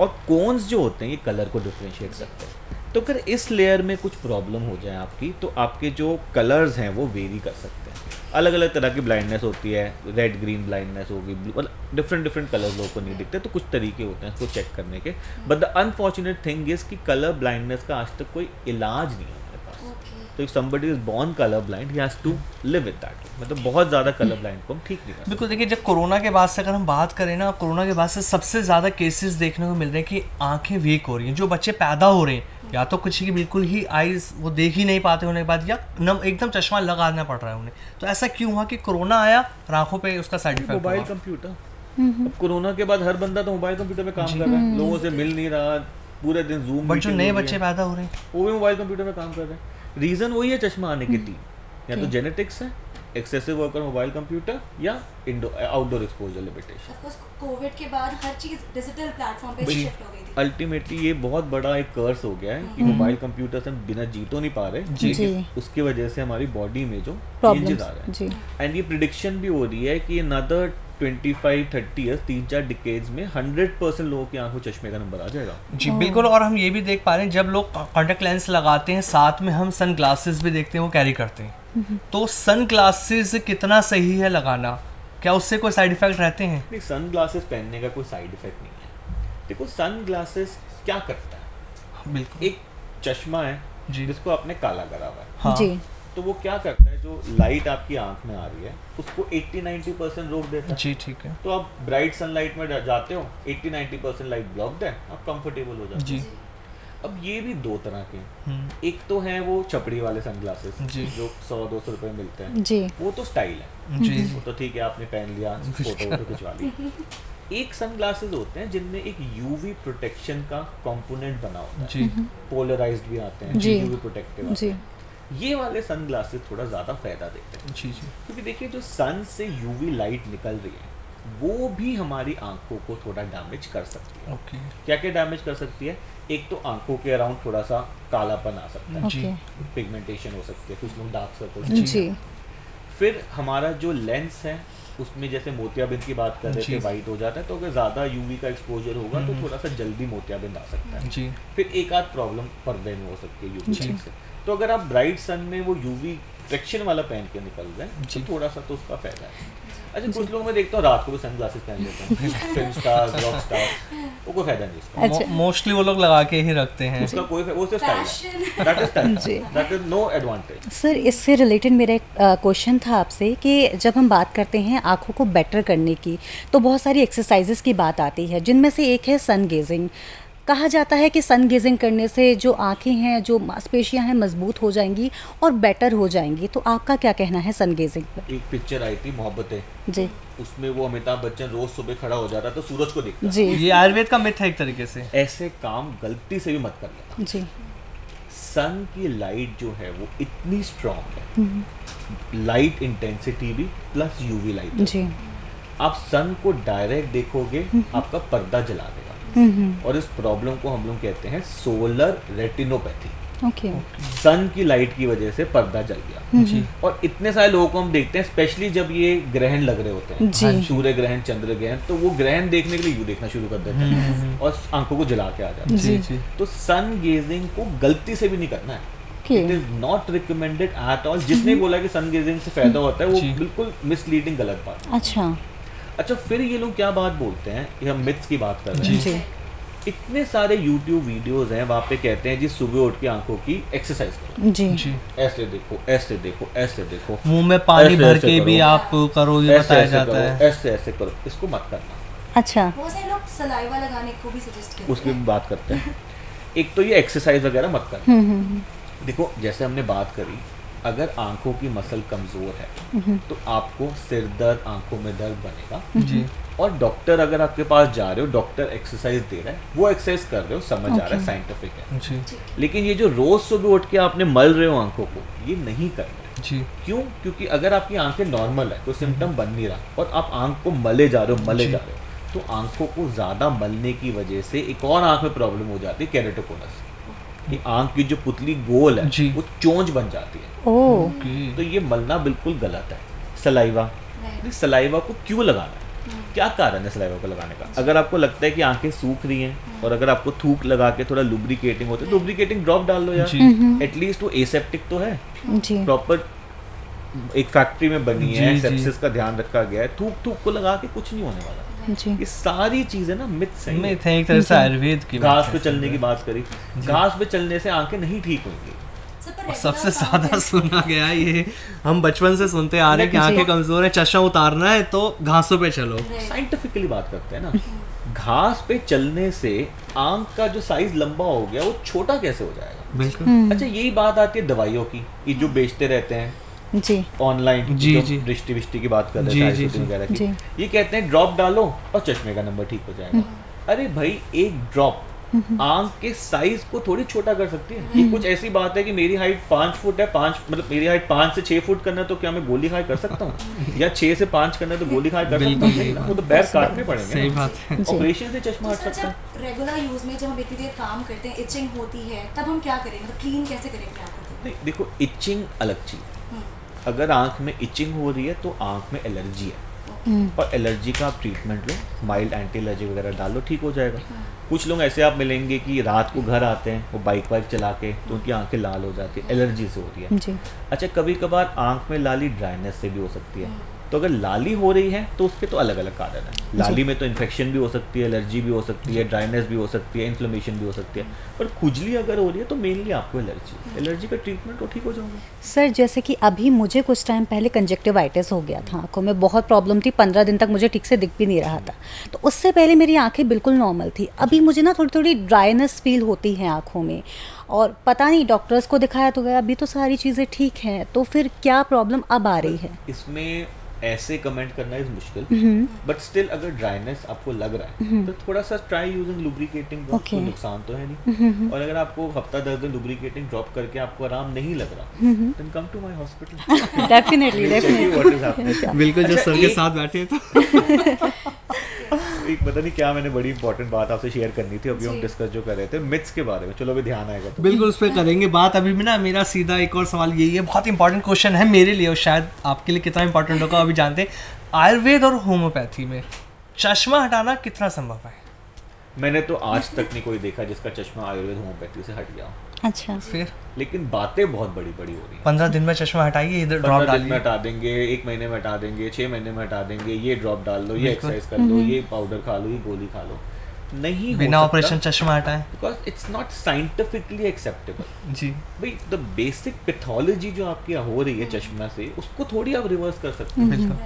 और कोन्स जो होते हैं ये कलर को डिफ्रेंशिएट करते हैं। तो अगर इस लेयर में कुछ प्रॉब्लम हो जाए आपकी, तो आपके जो कलर्स हैं वो वेरी कर सकते हैं। अलग अलग तरह की ब्लाइंडनेस होती है, रेड ग्रीन ब्लाइंडनेस होगी, मतलब डिफरेंट कलर्स लोगों को नहीं दिखते, तो कुछ तरीके होते हैं इसको चेक करने के। But the unfortunate thing is कि कलर ब्लाइंडनेस का आज तक कोई इलाज नहीं है हमारे पास। तो if somebody is born colour blind, he has to live with that. मतलब बहुत ज़्यादा कलर ब्लाइंड को हम ठीक नहीं कर सकते। बिल्कुल। देखिए, जब कोरोना के बाद से अगर हम बात करें ना, कोरोना के बाद से सबसे ज़्यादा केसेस देखने को मिल रहे हैं कि आंखें वीक हो रही हैं। जो बच्चे पैदा हो रहे हैं, या तो कुछ की बिल्कुल ही आईज वो देख ही नहीं पाते होने के बाद, या एकदम चश्मा लगाना पड़ रहा है उन्हें। तो ऐसा क्यों हुआ कि कोरोना आया और आंखों पे उसका साइड इफेक्ट मोबाइल हुआ? कंप्यूटर, अब कोरोना के बाद हर बंदा तो मोबाइल कंप्यूटर में काम कर रहा है, लोगों से मिल नहीं रहा, पूरे दिन जूम। बट जो नए बच्चे पैदा हो रहे हैं वो भी मोबाइल कंप्यूटर में काम कर रहे हैं। रीजन वही है चश्मा आने की 3, या तो जेनेटिक्स है, excessive work on mobile computer, या outdoor exposure limitation. Of course covid के बाद हर चीज डिजिटल प्लेटफॉर्म पे शिफ्ट हो गई थी। अल्टीमेटली ये बहुत बड़ा एक कर्स हो गया है कि मोबाइल कंप्यूटर से हम बिना जी तो नहीं पा रहे, जी। लेकिन उसकी वजह से हमारी बॉडी में जो प्रॉब्लम्स चेंजेस आ रहे हैं, जी एंड ये प्रिडिक्शन भी हो रही है कि अनदर 25-30 ईयर्स, 3-4 डिकेड्स में 100% लोगों की आंखों चश्मे का नंबर आ जाएगा। जी बिल्कुल। और हम ये भी देख पा रहे हैं, जब लोग कॉन्टैक्ट लेंस लगाते हैं, साथ में हम सन ग्लासेस भी देखते हैं वो कैरी करते हैं। तो सन ग्लासेस कितना सही है लगाना? क्या उससे कोई साइड इफेक्ट रहते हैं? नहीं, सन ग्लासेस पहनने का कोई साइड इफेक्ट नहीं है। देखो सन ग्लासेस क्या करता है, बिल्कुल। एक चश्मा है जी। जिसको आपने काला करा हुआ है, हाँ जी तो वो क्या करता है, जो लाइट आपकी आंख में आ रही है उसको 80-90% रोक देता है। जी ठीक है। तो आप ब्राइट सनलाइट में जाते हो, 80-90% लाइट ब्लॉक्ड है, आप कंफर्टेबल हो जाते जी हो। अब ये भी दो तरह के हैं। हम्म, एक तो है वो छपड़ी वाले सनग्लासेस जी। जो 100-200 रुपए में मिलते हैं, जी वो तो स्टाइल है, जी वो तो ठीक है, आपने पहन लिया, फोटो खिंचवा ली। एक सनग्लासेस होते हैं जिनमें एक यूवी प्रोटेक्शन का कंपोनेंट बना होता है, जी पोलराइज्ड भी आते हैं, जी। यूवी प्रोटेक्टिव आते जी हैं। ये वाले सनग्लासेस थोड़ा ज़्यादा फायदा देते हैं, जी जी क्योंकि देखिए जो सन से यूवी लाइट निकल रही है वो भी हमारी आंखों को थोड़ा डैमेज कर सकती है। ओके क्या क्या डैमेज कर सकती है, एक तो आंखों के अराउंड थोड़ा सा कालापन आ सकता है, जी ओके पिगमेंटेशन हो सकती है, कुछ लोग डार्क सर्कल। जी फिर हमारा जो लेंस है उसमें जैसे मोतियाबिंद की बात कर रहे जी। थे, वाइट हो जाता है, तो अगर ज़्यादा यूवी का एक्सपोजर होगा तो थोड़ा सा जल्दी मोतियाबिंद आ सकता है। जी फिर एक आध प्रॉब्लम पर्दे में हो सकती है यूवी जी। से। तो अगर आप ब्राइट सन में वो यूवी प्रोटेक्शन वाला पहन के निकल जाए जी। तो थोड़ा सा तो उसका फायदा है। अच्छा, कुछ लोग मैं देखता हूँ रात को भी सन ग्लासेस पहन लेते हैं, फिल्म स्टार, रॉक स्टार, वो कोई फायदा नहीं उसका। अच्छा। मोस्टली वो लोग लगा के ही रखते हैं। उसका कोई वो सिर्फ स्टाइल Fashion। है, दैट इज स्टाइल, जी। That is no advantage. Sir, इससे रिलेटेड मेरा एक क्वेश्चन था आपसे कि जब हम बात करते हैं आँखों को बेटर करने की, तो बहुत सारी एक्सरसाइजेस की बात आती है, जिनमें से एक है सन गेजिंग। कहा जाता है कि सन गेजिंग करने से जो आँखें हैं, जो मांसपेशियाँ हैं, मजबूत हो जाएंगी और बेटर हो जाएंगी। तो आपका क्या कहना है सन गेजिंग पर? एक पिक्चर आई थी मोहब्बतें जी उसमें वो अमिताभ बच्चन रोज सुबह खड़ा हो जाता तो सूरज को देखता। जी ये आयुर्वेद का मिथ है एक तरीके से। ऐसे काम गलती से भी मत कर लेना। जी सन की लाइट जो है वो इतनी स्ट्रांग है, लाइट इंटेंसिटी भी प्लस यूवी लाइट। जी आप सन को डायरेक्ट देखोगे आपका पर्दा जला देगा, और इस प्रॉब्लम को हम लोग कहते हैं सोलर रेटिनोपैथी। ओके सन की लाइट की वजह से पर्दा जल गया। जी और इतने सारे लोगों को हम देखते हैं, स्पेशली जब ये ग्रहण लग रहे होते जी। हैं, सूर्य ग्रहण, चंद्र ग्रहण, तो वो ग्रहण देखने के लिए यू देखना शुरू कर देते हैं और आंखों को जला के आ जाते हैं। जी जी तो सन गेजिंग को गलती से भी नहीं करना है। Okay. It is not recommended at all. जिसने बोला कि सन गेजिंग से फायदा होता है वो जी। बिल्कुल मिसलीडिंग गलत बात है। अच्छा, फिर ये लोग क्या बात बोलते हैं, ये हम मिथ्स की बात कर रहे हैं। जी इतने सारे YouTube वीडियोस हैं, वहाँ पे कहते हैं जी सुबह उठ के आंखों की एक्सरसाइज करो, जी जी। ऐसे देखो, ऐसे देखो, ऐसे देखो, मुंह में पानी ऐसे भर ऐसे के भी करो, आप करो, ये ऐसे बताया ऐसे जाता करो, है। ऐसे ऐसे करो। इसको मत करना। अच्छा बहुत सारे लोग सलाइवा लगाने को भी सजेस्ट करते उसकी हैं। भी बात करते हैं। एक तो ये एक्सरसाइज वगैरह मत करना। देखो जैसे हमने बात करी, अगर आंखों की मसल कमजोर है तो आपको सिर दर्द, आंखों में दर्द बनेगा। जी और डॉक्टर अगर आपके पास जा रहे हो, डॉक्टर एक्सरसाइज दे रहा है, वो एक्सरसाइज कर रहे हो, समझ आ रहा है, साइंटिफिक है। जी लेकिन ये जो रोज सुबह उठ के आपने मल रहे हो आंखों को, ये नहीं करना। जी क्यों? क्योंकि अगर आपकी आंखें नॉर्मल है, कोई सिम्टम बन नहीं रहा, और आप आंख को मले जा रहे हो, जी। तो आंखों को ज्यादा मलने की वजह से एक और आंख में प्रॉब्लम हो जाती है, केरेटोकोनस। ये आंख की जो पुतली गोल है जी। वो चोंच बन जाती है। ओ ओके। तो ये मलना बिल्कुल गलत है। सलाइवा, सलाइवा को क्यों लगाना है? क्या कारण है सलाइवा को लगाने का? अगर आपको लगता है कि आंखें सूख रही हैं और अगर आपको थूक लगा के थोड़ा लुब्रिकेटिंग होता है, तो लुब्रिकेटिंग ड्रॉप डाल लो यार। जी। एटलीस्ट वो एसेप्टिक तो है, जी प्रॉपर एक फैक्ट्री में बनी है, जी, जी। सेप्सिस का ध्यान रखा गया है। थूक को लगा के कुछ नहीं होने वाला। जी ये सारी चीजें ना मिथ्स हैं। मिथ है एक तरह से आयुर्वेद की घास बात पे है। चलने की बात करी, घास पे चलने से आंखें नहीं ठीक होंगी। सब पर और regular सबसे काम ज्यादा है। सुना गया है ये, हम बचपन से सुनते आ रहे हैं कि जी। आंखें कमजोर है, चश्मा उतारना है तो घासों पे चलो। Right. साइंटिफिकली बात करते हैं ना, घास पे चलने से आंख का जो साइज लंबा हो गया वो छोटा कैसे हो जाएगा? बिल्कुल। अच्छा, यही बात आती है दवाइयों की, ये जो बेचते रहते हैं जी ऑनलाइन, जी, जो जी। दृष्टि विष्टि की बात कर रहे जी, हैं, जी, शायद जी। वगैरह की, जी। ये कहते हैं ड्रॉप डालो और चश्मे का नंबर ठीक हो जाएगा। अरे भाई, एक ड्रॉप आंख के साइज को थोड़ी छोटा कर सकती है। ये कुछ ऐसी बात है कि मेरी हाइट 5 फुट है, 5 मतलब मेरी हाइट 5 से 6 फुट करना है, तो क्या मैं गोली खाई कर सकता हूँ? या 6 से 5 करना है तो गोली खाई कर सकता बिल्कुल हूँ? सही नहीं ना, बात वो तो बैर काटने पड़ेंगे सही ना। बात है। जी। ऑपरेशन से चश्मा तो हट सर, सकता है। जब रेगुलर यूज में जब हम इतनी देर काम करते हैं, इचिंग होती है, तब हम क्या करें? मतलब क्लीन कैसे करें अपने आप को? नहीं देखो, इचिंग अलग चीज है। हम्म, अगर आंख में इचिंग हो रही है तो आंख में एलर्जी है, और एलर्जी का आप ट्रीटमेंट लो, माइल्ड एंटी एलर्जी वगैरह डाल लो, ठीक हो जाएगा। कुछ लोग ऐसे आप मिलेंगे कि रात को घर आते हैं, वो बाइक वाइक चला के, तो उनकी आंखें लाल हो जाती है, एलर्जी से होती है। जी अच्छा, कभी कभार आंख में लाली ड्राइनेस से भी हो सकती है। तो अगर लाली हो रही है तो उसके तो अलग अलग कारण है। लाली में तो इन्फेक्शन भी हो सकती है, एलर्जी भी हो सकती है, ड्राइनेस भी हो सकती है, इन्फ्लेमेशन भी हो सकती है। पर खुजली अगर हो रही है तो मेनली आपको एलर्जी का ट्रीटमेंट हो, ठीक हो जाओगे। सर, जैसे कि अभी मुझे कुछ टाइम पहले कंजक्टिवाइटिस हो गया था, आंखों में बहुत प्रॉब्लम थी, 15 दिन तक मुझे ठीक से दिख भी नहीं रहा था। तो उससे पहले मेरी आंखें बिल्कुल नॉर्मल थी। अभी मुझे ना थोड़ी थोड़ी ड्राइनेस फील होती है आंखों में, और पता नहीं, डॉक्टर्स को दिखाया तो गया, अभी तो सारी चीज़ें ठीक हैं, तो फिर क्या प्रॉब्लम अब आ रही है? इसमें ऐसे कमेंट करना इज मुश्किल, बट स्टिल अगर ड्राइनेस आपको लग रहा है तो थोड़ा सा ट्राई यूजिंग लुब्रिकेटिंग ड्रॉप, कोई नुकसान तो है नहीं। और अगर आपको हफ्ता 10 दिन लुब्रिकेटिंग ड्रॉप करके आपको आराम नहीं लग रहा, then come to my hospital. Definitely what is happening. बिल्कुल, जो अच्छा, सर के एक- साथ बैठे हैं तो एक पता नहीं क्या मैंने बड़ी इंपॉर्टेंट बात आपसे शेयर करनी थी, अभी हम जी। डिस्कस जो कर रहे थे मिथ्स के बारे में, चलो अभी ध्यान आएगा तो। बिल्कुल उस पर करेंगे बात। अभी भी ना मेरा सीधा एक और सवाल यही है, बहुत इंपॉर्टेंट क्वेश्चन है मेरे लिए और शायद आपके लिए कितना इंपॉर्टेंट होगा अभी जानते हैं। आयुर्वेद और होम्योपैथी में चश्मा हटाना कितना संभव है? मैंने तो आज तक नहीं कोई देखा जिसका चश्मा आयुर्वेद होम्योपैथी से हट गया हो। अच्छा, फिर लेकिन बातें बहुत बड़ी बड़ी हो रही हैं। 15 दिन में चश्मा हटाइए, इधर ड्रॉप 15 दिन में डालिए। हटा देंगे, 1 महीने में हटा देंगे, 6 महीने में हटा देंगे, ये ड्रॉप डाल लो, ये बिल्कुल। एक्सरसाइज कर लो, ये पाउडर खा लो, ये गोली खा लो, नहीं बिना हो ऑपरेशन सकता, चश्मा हटाएं। Because it's not scientifically acceptable. जी भाई द बेसिक पैथोलॉजी जो आपकी हो रही है चश्मा से, उसको थोड़ी आप रिवर्स कर सकते हैं। बिल्कुल। तो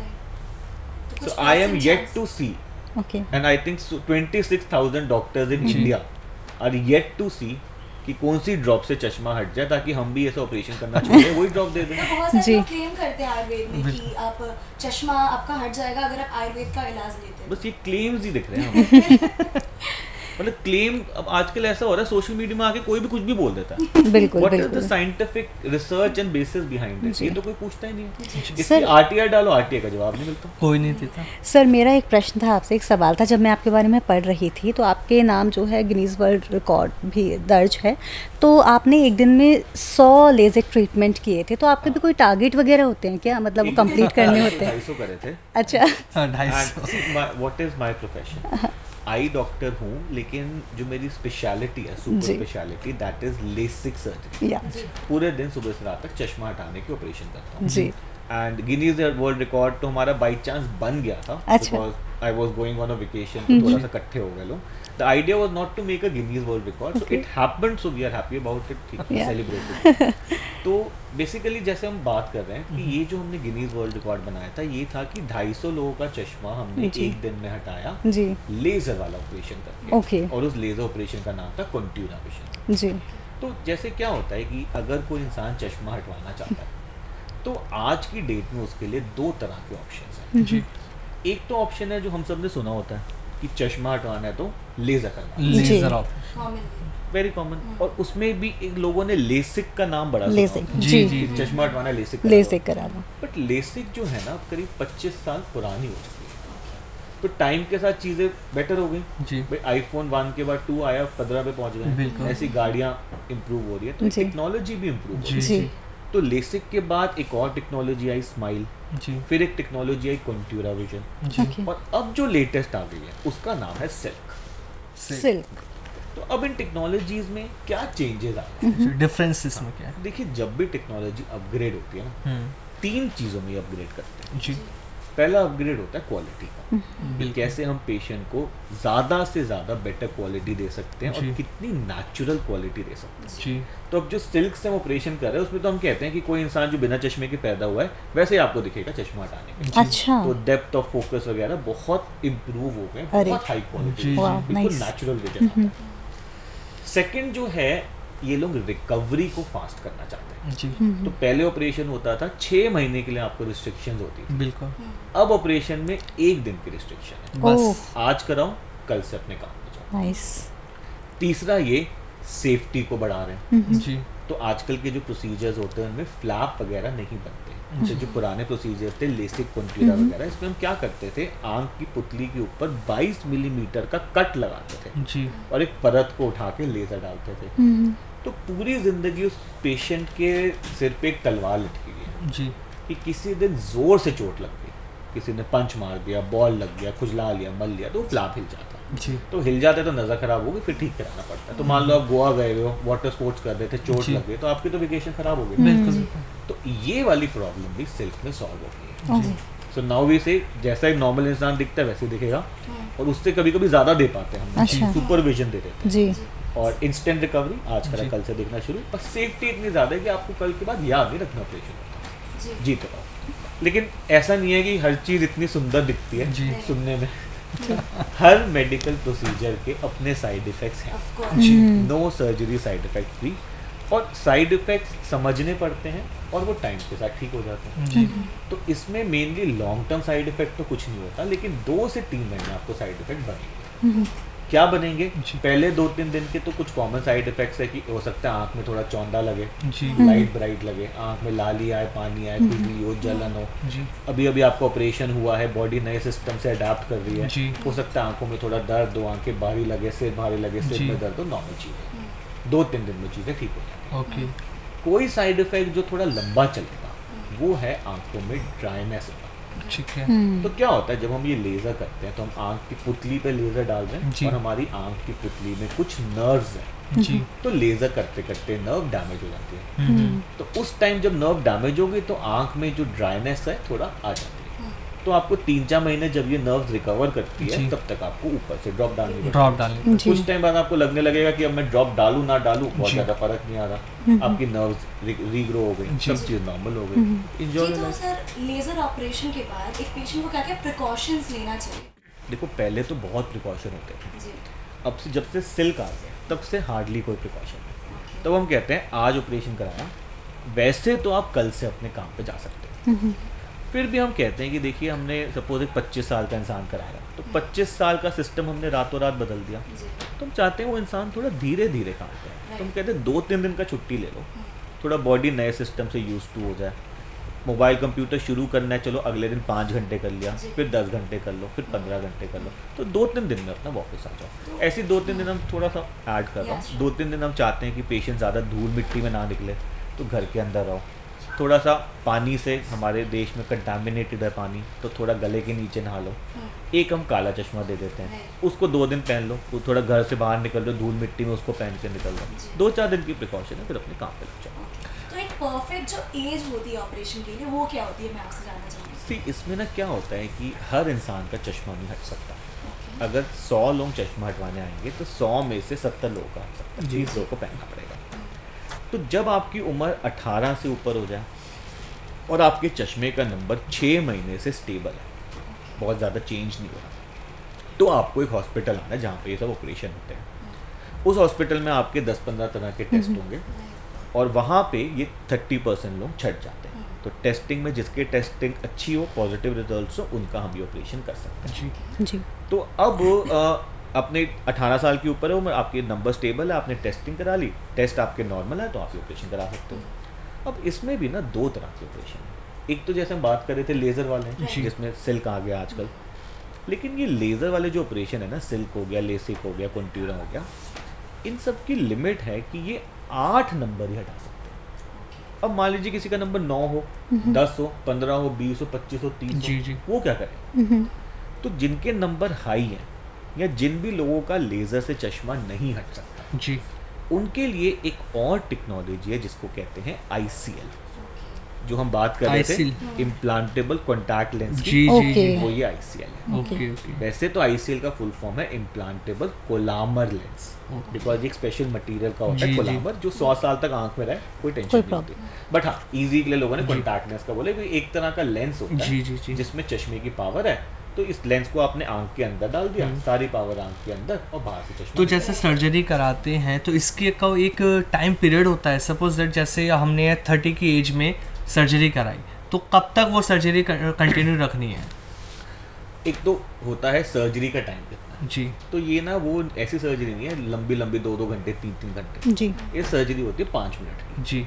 So कुछ I am ऐसे yet chance- to see, okay, and I think 26,000 doctors in जी। India are yet to see कि कौन सी ड्रॉप से चश्मा हट जाए ताकि हम भी ऐसा ऑपरेशन करना चाहिए वही ड्रॉप दे दें। बहुत सारे जी। लोग क्लेम करते हैं आयुर्वेद में कि आप चश्मा आपका हट जाएगा अगर आप आयुर्वेद का इलाज लेते हैं। बस ये क्लेम्स ही दिख रहे हैं हमें। मतलब क्लेम अब आजकल ऐसा हो रहा है सोशल मीडिया में आके कोई भी कुछ भी बोल देता है। बिल्कुल व्हाट इज द बिल्कुल scientific research and bases behind it, ये तो कोई पूछता ही नहीं है। इसकी सर- आरटीआई डालो, आरटीआई का जवाब नहीं मिलता। कोई नहीं देता। सर मेरा एक प्रश्न था आपसे, एक सवाल था। जब मैं आपके बारे में पढ़ रही थी तो आपके नाम जो है गिनीज वर्ल्ड रिकॉर्ड भी दर्ज है, तो आपने एक दिन में 100 लेज़र ट्रीटमेंट किए थे। तो आपके भी कोई टारगेट वगैरह होते हैं क्या, मतलब वो कंप्लीट करने होते हैं? 250 करे थे। अच्छा। हाँ, 250। What is my profession, I doctor हूँ, लेकिन जो मेरी स्पेशलिटी है, सुपर जी। Speciality, that is LASIK surgery. या पूरे दिन सुबह से रात तक चश्मा हटाने के ऑपरेशन करता हूँ। जी। एंड गिनीज वर्ल्ड रिकॉर्ड तो हमारा बाई चांस बन गया था, अच्छा। Because I was going on a vacation, तो थोड़ा सा इकट्ठे हो गए लोग। The idea was not to make a Guinness world record, so it happened, so we are happy about it, ठीक है, Yeah. सेलिब्रेटेड। तो बेसिकली जैसे हम बात कर रहे हैं कि ये जो हमने गिनीज वर्ल्ड रिकॉर्ड बनाया था, ये था कि 250 लोगों का चश्मा हमने जी। एक दिन में हटाया, जी। लेजर वाला ऑपरेशन करके। Okay. और उस लेजर ऑपरेशन का नाम था कॉन्ट्यूराविजन। जी। तो जैसे क्या होता है कि अगर कोई इंसान चश्मा हटवाना चाहता है तो आज की डेट में उसके लिए 2 तरह के ऑप्शंस हैं। जी। एक तो ऑप्शन है जो हम सब ने सुना होता है कि चश्मा हटवाना है तो लेजर करना, laser of. Common very common. और उसमें भी एक लोगों ने लेसिक का नाम बड़ा सुना लेसिक। होता है। जी, जी। जी। चश्मा हटवाना है, लेसिक लेज़र करा लो। बट लेसिक जो है ना करीब 25 साल पुरानी हो चुकी है, तो टाइम के साथ चीज़ें बेटर हो गई। जी। भाई आईफोन 1 के बाद 2 आया, 15 पे पहुंच बिल्कुल। गए, ऐसी गाड़ियां इंप्रूव हो रही है, तो जी। टेक्नोलॉजी भी इंप्रूव हो जी। रही है। जी। जी। तो लेसिक के बाद एक और टेक्नोलॉजी आई, स्माइल, जी। फिर एक टेक्नोलॉजी आई कॉन्ट्यूराविजन, जी। ओके। और अब जो लेटेस्ट आ गई है उसका नाम है सिल्क। सिल्क। तो अब इन टेक्नोलॉजीज में क्या चेंजेस आ रहे हैं? डिफरेंस इसमें क्या है? देखिए, जब भी टेक्नोलॉजी अपग्रेड होती है ना, 3 चीज़ों में अपग्रेड करते हैं। जी। पहला अपग्रेड होता है क्वालिटी का, बिल्कुल। कैसे हम पेशेंट को ज़्यादा से ज़्यादा बेटर क्वालिटी दे सकते हैं जी। और कितनी नेचुरल क्वालिटी दे सकते हैं। जी। तो अब जो सिल्क से हम ऑपरेशन कर रहे हैं उसमें तो हम कहते हैं कि कोई इंसान जो बिना चश्मे के पैदा हुआ है वैसे ही आपको दिखेगा चश्मा हटाने के बाद। अच्छा। तो डेप्थ ऑफ फोकस वगैरह बहुत इम्प्रूव हो गए, अरे। बहुत हाई जी, क्वालिटी, जी। वाह, बिल्कुल nice। नेचुरल विजन आता है। सेकंड जो है, ये लोग रिकवरी को फास्ट करना चाहते हैं। जी। तो पहले ऑपरेशन होता था 6 महीने के लिए आपको रिस्ट्रिक्शंस होती थी, बिल्कुल। अब ऑपरेशन में 1 दिन की रिस्ट्रिक्शन है। बस। आज कराओ, कल से अपने काम पे जाओ। नाइस। तीसरा, ये सेफ्टी को बढ़ा रहे हैं। जी। तो आजकल के जो प्रोसीजर्स होते हैं उनमें फ्लैप वगैरह नहीं बनते। तो जो पुराने प्रोसीजर्स थे, लेसिक, कॉन्ट्यूरा वगैरह, इसमें हम क्या करते थे, आंख की पुतली के ऊपर 22 मिलीमीटर का कट लगाते थे जी। और एक परत को उठा के लेजर डालते थे। तो पूरी जिंदगी उस पेशेंट के सिर पे एक तलवार लटकी हुई है जी। कि किसी दिन जोर से चोट लग गई, किसी ने पंच मार दिया, बॉल लग गया, खुजला लिया, मल लिया, तो फ्लैप हिल जाता। जी। तो हिल जाते तो नज़र खराब होगी, फिर ठीक कराना पड़ता है। तो मान लो आप गोवा गए हो, वाटर स्पोर्ट्स कर रहे थे, चोट जी। लग गई, तो आपकी तो वेकेशन खराब हो गई। बिल्कुल। तो ये वाली प्रॉब्लम भी सिल्क में सॉल्व हो गई है। ओके। सो नाउ वी से जैसा एक नॉर्मल इंसान दिखता है वैसे ही दिखेगा, और उससे कभी कभी ज़्यादा दे पाते हैं हम, अच्छा। सुपरविजन दे देते हैं, जी। और इंस्टेंट रिकवरी आज करा जी। कल से देखना शुरू, और सेफ्टी इतनी ज़्यादा है कि आपको कल के बाद याद नहीं रखना ऑपरेशन होता। जीते रहो। लेकिन ऐसा नहीं है कि हर चीज़ इतनी सुंदर दिखती है जी। सुनने में। हर मेडिकल प्रोसीजर के अपने साइड इफ़ेक्ट्स हैं, of course. No surgery side effect free, और साइड इफ़ेक्ट्स समझने पड़ते हैं और वो टाइम के साथ ठीक हो जाते हैं। जी। तो इसमें mainly long term side effect तो कुछ नहीं होता, लेकिन 2 से 3 महीने आपको साइड इफ़ेक्ट बनेंगे। क्या बनेंगे? जी। पहले 2-3 दिन के तो कुछ कॉमन साइड इफ़ेक्ट्स है कि हो सकता है आँख में थोड़ा चौंधा लगे, जी। लाइट ब्राइट लगे, आँख में लाली आए, पानी आए, खुजली हो, जलन हो। जी। अभी अभी आपका ऑपरेशन हुआ है, बॉडी नए सिस्टम से अडाप्ट कर रही है, जी। हो सकता है आंखों में थोड़ा दर्द हो, आंखें भारी लगे, सिर भारी लगे, सिर जी। में दर्द हो, नॉर्मल चीज़ है। 2-3 दिन में चीज़ें ठीक हो जाती ओके। हैं। कोई साइड इफेक्ट जो थोड़ा लंबा चलेगा वो है आंखों में ड्राइनेस होना। ठीक है। तो क्या होता है, जब हम ये लेज़र करते हैं तो हम आंख की पुतली पे लेज़र डाल रहे हैं, जी। और हमारी आंख की पुतली में कुछ नर्व्स हैं, जी। तो लेज़र करते करते नर्व डैमेज हो जाती है। तो उस टाइम जब नर्व डैमेज होगी तो आंख में जो ड्राइनेस है थोड़ा आ जाती है। तो आपको 3-4 महीने जब ये नर्व्स रिकवर करती है जी। तब तक आपको ऊपर से ड्रॉप डालनी पड़ती है। ड्रॉप डालें। जी। कुछ टाइम बाद आपको लगने लगेगा कि अब मैं ड्रॉप डालूं ना डालूं, बहुत जी। ज़्यादा फर्क नहीं आ रहा, आपकी नर्व्स रीग्रो हो गई, जी। सब चीज़ नॉर्मल हो गई। इंजॉय जी, तो सर लेजर ऑपरेशन के बाद एक पेशेंट को क्या क्या प्रिकॉशंस लेना चाहिए? देखो, पहले तो बहुत प्रिकॉशन होते थे, जी। अब से जब से सिल्क आ गया तब से हार्डली कोई प्रिकॉशन नहीं। तो हम कहते हैं आज ऑपरेशन कराया, वैसे तो आप कल से अपने काम पे जा सकते हैं। फिर भी हम कहते हैं कि देखिए हमने सपोज एक 25 साल का इंसान कराया, तो 25 साल का सिस्टम हमने रातों रात बदल दिया, तो हम चाहते हैं वो इंसान थोड़ा धीरे धीरे काम करे। तो हम कहते हैं 2-3 दिन का छुट्टी ले लो, थोड़ा बॉडी नए सिस्टम से यूज टू हो जाए। मोबाइल कंप्यूटर शुरू करना है, चलो अगले दिन 5 घंटे कर लिया, फिर 10 घंटे कर लो, फिर 15 घंटे कर लो, तो 2-3 दिन में अपना वापस आ जाओ। ऐसे 2-3 दिन हम थोड़ा सा ऐड कर रहा हूँ। 2-3 दिन हम चाहते हैं कि पेशेंट ज़्यादा धूल मिट्टी में ना निकले, तो घर के अंदर रहो। थोड़ा सा पानी से, हमारे देश में कंटामिनेटेड है पानी, तो थोड़ा गले के नीचे नहा लो। एक हम काला चश्मा दे देते हैं, उसको 2 दिन पहन लो, वो थोड़ा घर से बाहर निकल लो, धूल मिट्टी में उसको पहन के निकल लो। 2-4 दिन की प्रिकॉशन है, फिर अपने काम पे लग जाओ। तो एक परफेक्ट जो एज होती है ऑपरेशन के लिए वो क्या होती है, मैं आपसे जानना चाहूँगी। सी इसमें ना क्या होता है कि हर इंसान का चश्मा नहीं हट सकता। अगर 100 लोग चश्मा हटवाने आएंगे तो 100 में से 70 लोगों का हट सकता है, 30 लोगों को पहनना पड़ेगा। तो जब आपकी उम्र 18 से ऊपर हो जाए और आपके चश्मे का नंबर 6 महीने से स्टेबल है, बहुत ज़्यादा चेंज नहीं हो रहा, तो आपको एक हॉस्पिटल आना है जहाँ पे ये सब ऑपरेशन होते हैं। उस हॉस्पिटल में आपके 10-15 तरह के टेस्ट होंगे और वहाँ पे ये 30% लोग छट जाते हैं। तो टेस्टिंग में जिसके टेस्टिंग अच्छी हो, पॉजिटिव रिजल्ट्स हो, उनका हम ये ऑपरेशन कर सकते हैं। जी। तो अब अपने 18 साल के ऊपर है उम्र, आपके नंबर स्टेबल है, आपने टेस्टिंग करा ली, टेस्ट आपके नॉर्मल है, तो आप ये ऑपरेशन करा सकते हो। अब इसमें भी ना 2 तरह के ऑपरेशन है। एक तो जैसे हम बात कर रहे थे लेज़र वाले, जिसमें सिल्क आ गया आजकल, लेकिन ये लेज़र वाले जो ऑपरेशन है ना, सिल्क हो गया, लेसिक हो गया, कॉन्ट्यूरा हो गया, इन सब की लिमिट है कि ये 8 नंबर ही हटा सकते हैं। अब मान लीजिए किसी का नंबर 9 हो, 10 हो, 15 हो, 20 हो, 25 हो, 30 हो, वो क्या करें? तो जिनके नंबर हाई हैं या जिन भी लोगों का लेज़र से चश्मा नहीं हट सकता जी, उनके लिए एक और टेक्नोलॉजी है जिसको कहते हैं ICL, जो हम बात कर रहे थे इम्प्लांटेबल कॉन्टैक्ट लेंस की, वो ये ICL है। ओके। वैसे तो ICL का फुल फॉर्म है इम्प्लांटेबल कोलामर लेंस, बिकॉज एक स्पेशल मटेरियल का होता है कोलामर, जो 100 साल तक आंख में रहे, कोई टेंशन नहीं होती। बट हाँ, इजी के लिए लोगों ने कॉन्टैक्ट लेंस का बोले, एक तरह का लेंस होता है जिसमें चश्मे की पावर है। तो इस लेंस को आपने आंख के अंदर डाल दिया, सारी पावर आंख के अंदर, और बाहर से चश्मा। तो जैसे सर्जरी कराते हैं तो इसके का एक टाइम पीरियड होता है, सपोज दैट जैसे हमने 30 की एज में सर्जरी कराई, तो कब तक वो सर्जरी कंटिन्यू रखनी है? एक तो होता है सर्जरी का टाइम कितना जी, तो ये ना वो ऐसी सर्जरी नहीं है लंबी लंबी 2-2 घंटे 3-3 घंटे जी। ये सर्जरी होती है 5 मिनट की। जी।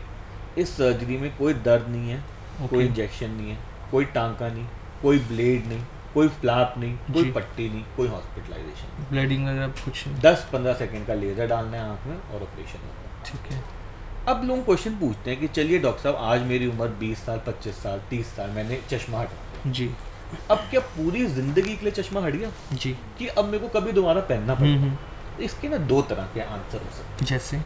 इस सर्जरी में कोई दर्द नहीं है, कोई इंजेक्शन नहीं है, कोई टांका नहीं, कोई ब्लेड नहीं, कोई फ्लैप नहीं, कोई पट्टी नहीं, कोई हॉस्पिटलाइजेशन नहीं, ब्लीडिंग वगैरह कुछ? 10-15 सेकंड का लेजर डालना है आँख में और ऑपरेशन होगा। ठीक है। अब लोग क्वेश्चन पूछते हैं कि चलिए डॉक्टर साहब, आज मेरी उम्र 20 साल, 25 साल, 30 साल, मैंने चश्मा हटा, जी, अब क्या पूरी जिंदगी के लिए चश्मा हट गया जी, कि अब मेरे को कभी दोबारा पहनना पड़ेगा? इसके ना 2 तरह के आंसर हो सकते हैं। जैसे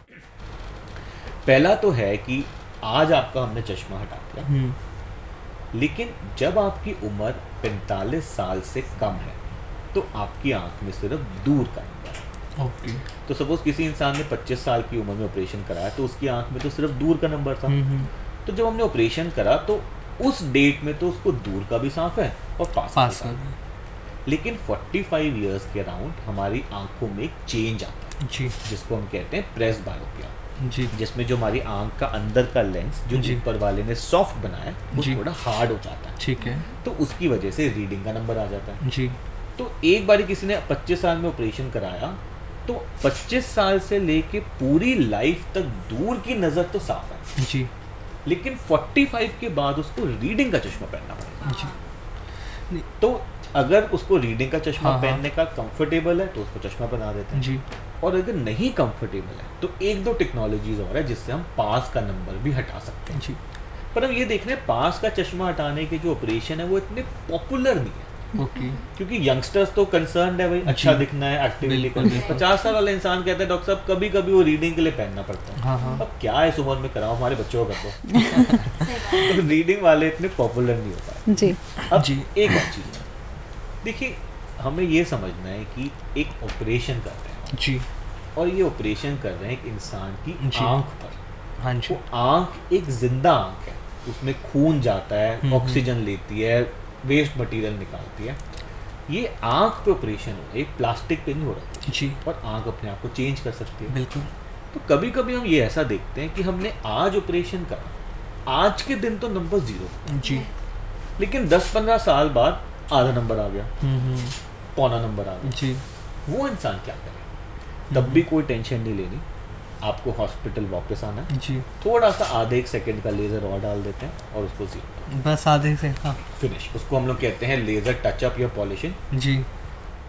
पहला तो है कि आज आपका हमने चश्मा हटा दिया, लेकिन जब आपकी उम्र 45 साल से कम है तो आपकी आंख में सिर्फ दूर का नंबर है। ओके। तो सपोज किसी इंसान ने 25 साल की उम्र में ऑपरेशन कराया तो उसकी आंख में तो सिर्फ दूर का नंबर था। तो जब हमने ऑपरेशन करा तो उस डेट में तो उसको दूर का भी साफ है और पास का भी। लेकिन 45 इयर्स के अराउंड हमारी आंखों में एक चेंज आता है, जी, जिसको हम कहते हैं प्रेस बायोपिया, जी, जिसमें जो हमारी आंख का अंदर का लेंस जो ऊपर वाले ने सॉफ्ट बनाया वो थोड़ा हार्ड हो जाता है। ठीक है। तो उसकी वजह से रीडिंग का नंबर आ जाता है। जी। तो एक बार किसी ने 25 साल में ऑपरेशन कराया तो 25 साल से लेके पूरी लाइफ तक दूर की नज़र तो साफ है, जी, लेकिन 45 के बाद उसको रीडिंग का चश्मा पहनना पड़ेगा। जी। तो अगर उसको रीडिंग का चश्मा पहनने का कंफर्टेबल है तो उसको चश्मा बना देते हैं, जी, और अगर नहीं कंफर्टेबल है तो 1-2 टेक्नोलॉजीज और है जिससे हम पास का नंबर भी हटा सकते हैं। जी। पर हम ये देख रहे हैं पास का चश्मा हटाने के जो ऑपरेशन है वो इतने पॉपुलर नहीं है, ओके, क्योंकि यंगस्टर्स तो कंसर्न्ड है भाई, अच्छा दिखना है, एक्टिविटी करनी है। 50 साल वाला इंसान कहता है डॉक्टर साहब कभी कभी वो रीडिंग के लिए पहनना पड़ता है। हाँ। अब क्या इस उम्र में कराओ, हमारे बच्चों को कर दो। तो रीडिंग वाले इतने पॉपुलर नहीं होता। जी। अब जी। एक और चीज़ है, देखिए हमें ये समझना है कि एक ऑपरेशन कर रहे हैं जी, और ये ऑपरेशन कर रहे हैं एक इंसान की आंख पर। हाँ जी। वो आंख एक जिंदा आंख है, उसमें खून जाता है, ऑक्सीजन लेती है, वेस्ट मटेरियल निकालती है। ये आंख पे ऑपरेशन हो रहा है, एक प्लास्टिक पे नहीं हो रहा जी और आंख अपने आप को चेंज कर सकती है। बिल्कुल। तो कभी कभी हम ये ऐसा देखते हैं कि हमने आज ऑपरेशन करा, आज के दिन तो नंबर 0, जी लेकिन 10-15 साल बाद आधा नंबर आ गया, पौना नंबर आ गया। जी वो इंसान क्या करे? तब भी कोई टेंशन नहीं लेनी, आपको हॉस्पिटल वापस आना है, जी थोड़ा सा आधे एक सेकंड का लेजर और डाल देते हैं और उसको 0 बस आधे से, हाँ फिनिश। उसको हम लोग कहते हैं लेजर टचअप या पॉलिशिंग। जी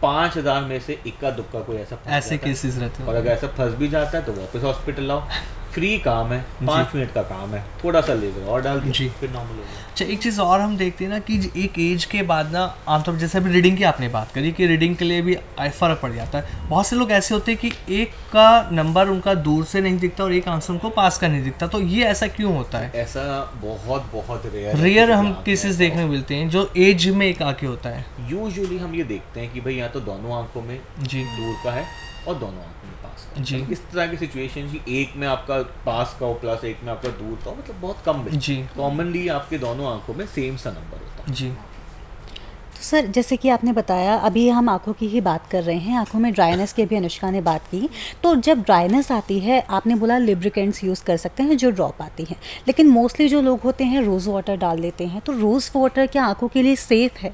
5000 में से इक्का दुक्का कोई ऐसा फंस ऐसे जाता है। केसेस रहते और हैं। अगर ऐसा फंस भी जाता है तो वापस हॉस्पिटल लाओ, फ्री काम है, 5 मिनट का काम है, थोड़ा सा लेजर और डाल जी। दीजिए, फिर नॉर्मल हो जाए। अच्छा, एक चीज़ और हम देखते हैं ना कि एक एज के बाद ना आमतौर पर, जैसे अभी रीडिंग की आपने बात करी कि रीडिंग के लिए भी फ़र्क पड़ जाता है। बहुत से लोग ऐसे होते हैं कि एक का नंबर उनका दूर से नहीं दिखता और एक आंसर उनको पास का नहीं दिखता, तो ये ऐसा क्यों होता है? ऐसा बहुत बहुत रेयर हम केसेस देखने को मिलते हैं जो एज में एक आके होता है। यूजुअली हम ये देखते हैं कि भाई या तो दोनों आंखों में जी दूर का है और दोनों आंखों में पास का। जी। मतलब इस तरह की सिचुएशन कि एक में आपका पास का हो प्लस एक में आपका दूर का हो, मतलब बहुत कम है। जी कॉमनली आपके दोनों आंखों में सेम सा नंबर होता है। जी तो सर जैसे कि आपने बताया, अभी हम आँखों की ही बात कर रहे हैं, आँखों में ड्राइनेस की भी अनुष्का ने बात की। तो जब ड्राइनेस आती है, आपने बोला लिब्रिकेंट्स यूज़ कर सकते हैं जो ड्रॉप आती हैं, लेकिन मोस्टली जो लोग होते हैं रोज़ वाटर डाल देते हैं, तो रोज़ वाटर क्या आँखों के लिए सेफ़ है?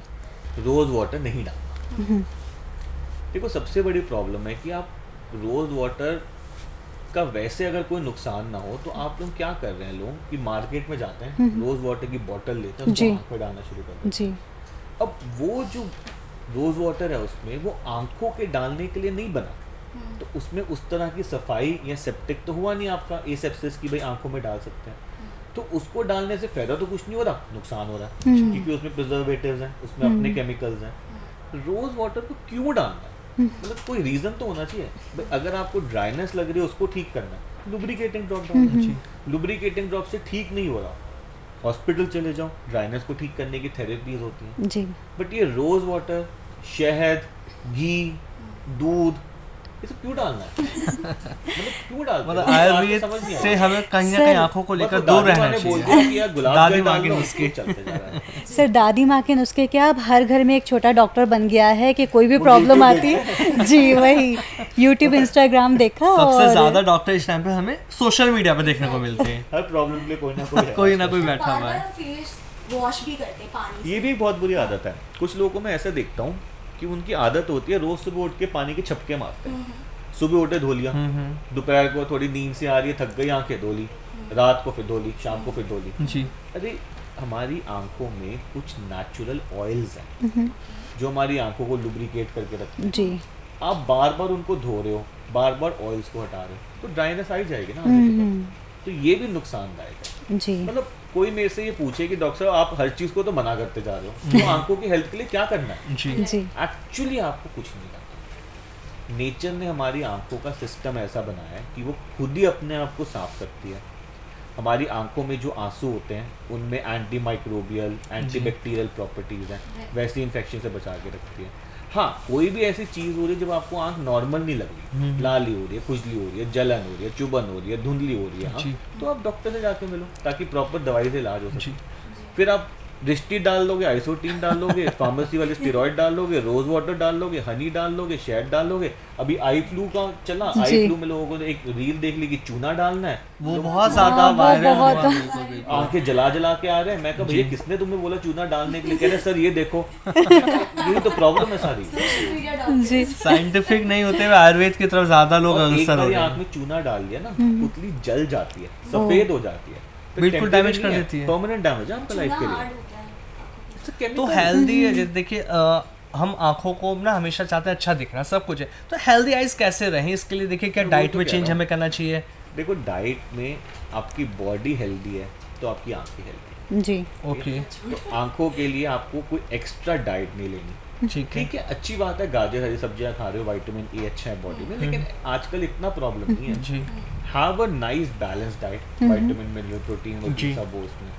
रोज वाटर नहीं डालना। देखो सबसे बड़ी प्रॉब्लम है कि आप रोज वाटर का वैसे अगर कोई नुकसान ना हो तो आप लोग क्या कर रहे हैं, लोग कि मार्केट में जाते हैं, रोज वाटर की बोतल लेते हैं, जी। उसको आँख पे डालना शुरू कर देते हैं। जी अब वो जो रोज वाटर है उसमें वो आंखों के डालने के लिए नहीं बना, तो उसमें उस तरह की सफाई या सेप्टिक तो हुआ नहीं आपका एसेप्सिस की भाई आंखों में डाल सकते हैं। तो उसको डालने से फायदा तो कुछ नहीं हो रहा, नुकसान हो रहा है, क्योंकि उसमें प्रिजर्वेटिव्स हैं, उसमें अपने केमिकल्स हैं। रोज वाटर को क्यों डालना है? मतलब कोई रीजन तो होना चाहिए भाई। अगर आपको ड्राइनेस लग रही है उसको ठीक करना है, लुब्रिकेटिंग ड्रॉप डालना चाहिए। लुब्रिकेटिंग ड्रॉप से ठीक नहीं हो रहा, हॉस्पिटल चले जाओ, ड्राइनेस को ठीक करने की थेरेपीज होती हैं। जी बट ये रोज वाटर, शहद, घी, दूध, ये सब क्यों डालना है? मतलब क्यों डालते हैं? मतलब मुझे बात आयुर्वेद समझ नहीं आ से रही। हमें कहीं ना सर, कहीं आंखों को बस लेकर वो दूर दादी रहना माँ ने बोल चाहिए। दिया कि यार गुलाब दादी जल माँ डाल के दो, नुस्खे। चलते जा रहा है। सर, दादी माँ के नुस्खे क्या, अब हर घर में एक छोटा डॉक्टर बन गया है कि कोई भी प्रॉब्लम आती है जी वही यूट्यूब इंस्टाग्राम देखा सबसे और ज्यादा डॉक्टर इस टाइम पे हमें सोशल मीडिया पे देखने को मिलते हैं। हर प्रॉब्लम के लिए कोई ना कोई है। कोई ना कोई बैठा हुआ बार-बार है। हम फेस वॉश भी करते हैं पानी ये से। भी बहुत बुरी आदत है। कुछ लोगों को मैं ऐसा देखता हूँ कि उनकी आदत होती है रोज सुबह उठ के पानी के छपके मारते हैं। सुबह उठे धो लिया, दोपहर को थोड़ी नींद से आ रही है, थक गई, आंखें धो ली, रात को फिर धो ली, शाम को फिर धो ली। जी अरे हमारी आंखों में कुछ नेचुरल ऑयल्स हैं जो हमारी आंखों को लुब्रिकेट करके रखते हैं। जी आप बार बार उनको धो रहे हो, बार बार ऑयल्स को हटा रहे हो, तो ड्राइनेस आ ही जाएगी ना आंखों के पास। तो ये भी नुकसानदायक है। जी मतलब कोई मेरे से ये पूछे कि डॉक्टर साहब आप हर चीज को तो मना करते जा रहे हो, तो आंखों की हेल्थ के लिए क्या करना है? जी जी एक्चुअली आपको कुछ नहीं करना। नेचर ने हमारी आंखों का सिस्टम ऐसा बनाया है कि वो खुद ही अपने आप को साफ करती है। हमारी आंखों में जो आंसू होते हैं उनमें anti microbial, anti bacterial properties हैं, वैसी इन्फेक्शन से बचा के रखती है। हाँ, कोई भी ऐसी चीज़ हो रही है जब आपको आंख नॉर्मल नहीं लग रही, लाली हो रही है, खुजली हो रही है, जलन हो रही है, चुभन हो रही है, धुंधली हो रही है, हाँ, तो आप डॉक्टर से जाके मिलो ताकि प्रॉपर दवाई से इलाज हो सके। फिर आप रिस्टी डाल लोगे, आइसोटीन डाल लोगे, फार्मेसी वाले स्टेरॉइड डाल लोगे, रोज वाटर डाल लोगे, हनी डाल लोगे, शहद डाल लोगे। अभी आई फ्लू का चला, आई फ्लू में लोगों को एक रील देख ली कि चूना डालना है, वो बहुत ज्यादा वो वायरल हुआ। बहुत- बिल्कुल, बिल्कुल। आंखें जला जला के आ रहे हैं। मैं कहा भैया किसने तुम्हें बोला चूना डालने के लिए? कह रहे सर ये देखो। यही तो प्रॉब्लम है सारी। सोशल मीडिया डालते जी साइंटिफिक नहीं होते हुए आयुर्वेद की तरफ ज्यादा लोग और एक अग्रसर हो बार रहे आंख हैं। में चूना डाल दिया ना, पुतली जल जाती है, सफेद हो जाती है, बिल्कुल डैमेज कर देती है। परमानेंट डैमेज है आपका लाइफ के हार्ड लिए। होता है आंखों It's a chemical. तो हेल्दी है, जैसे देखिए हम आंखों को ना हमेशा चाहते हैं अच्छा दिखना, सब कुछ है, तो हेल्दी आइज कैसे रहें इसके लिए देखिए क्या वो डाइट तो में कह चेंज रहा हूँ। हमें करना चाहिए? देखो डाइट में आपकी बॉडी हेल्दी है तो आपकी आंखें हेल्दी जी ओके है। तो आंखों के लिए आपको कोई एक्स्ट्रा डाइट नहीं लेनी। ठीक है। ठीक है, अच्छी बात है, गाजर हरी सब्जियां खा रहे हो, विटामिन ए अच्छा है बॉडी में, लेकिन आजकल इतना प्रॉब्लम नहीं है। जी have a nice balance diet, vitamin mineral protein वो जी। सब हो उसमें।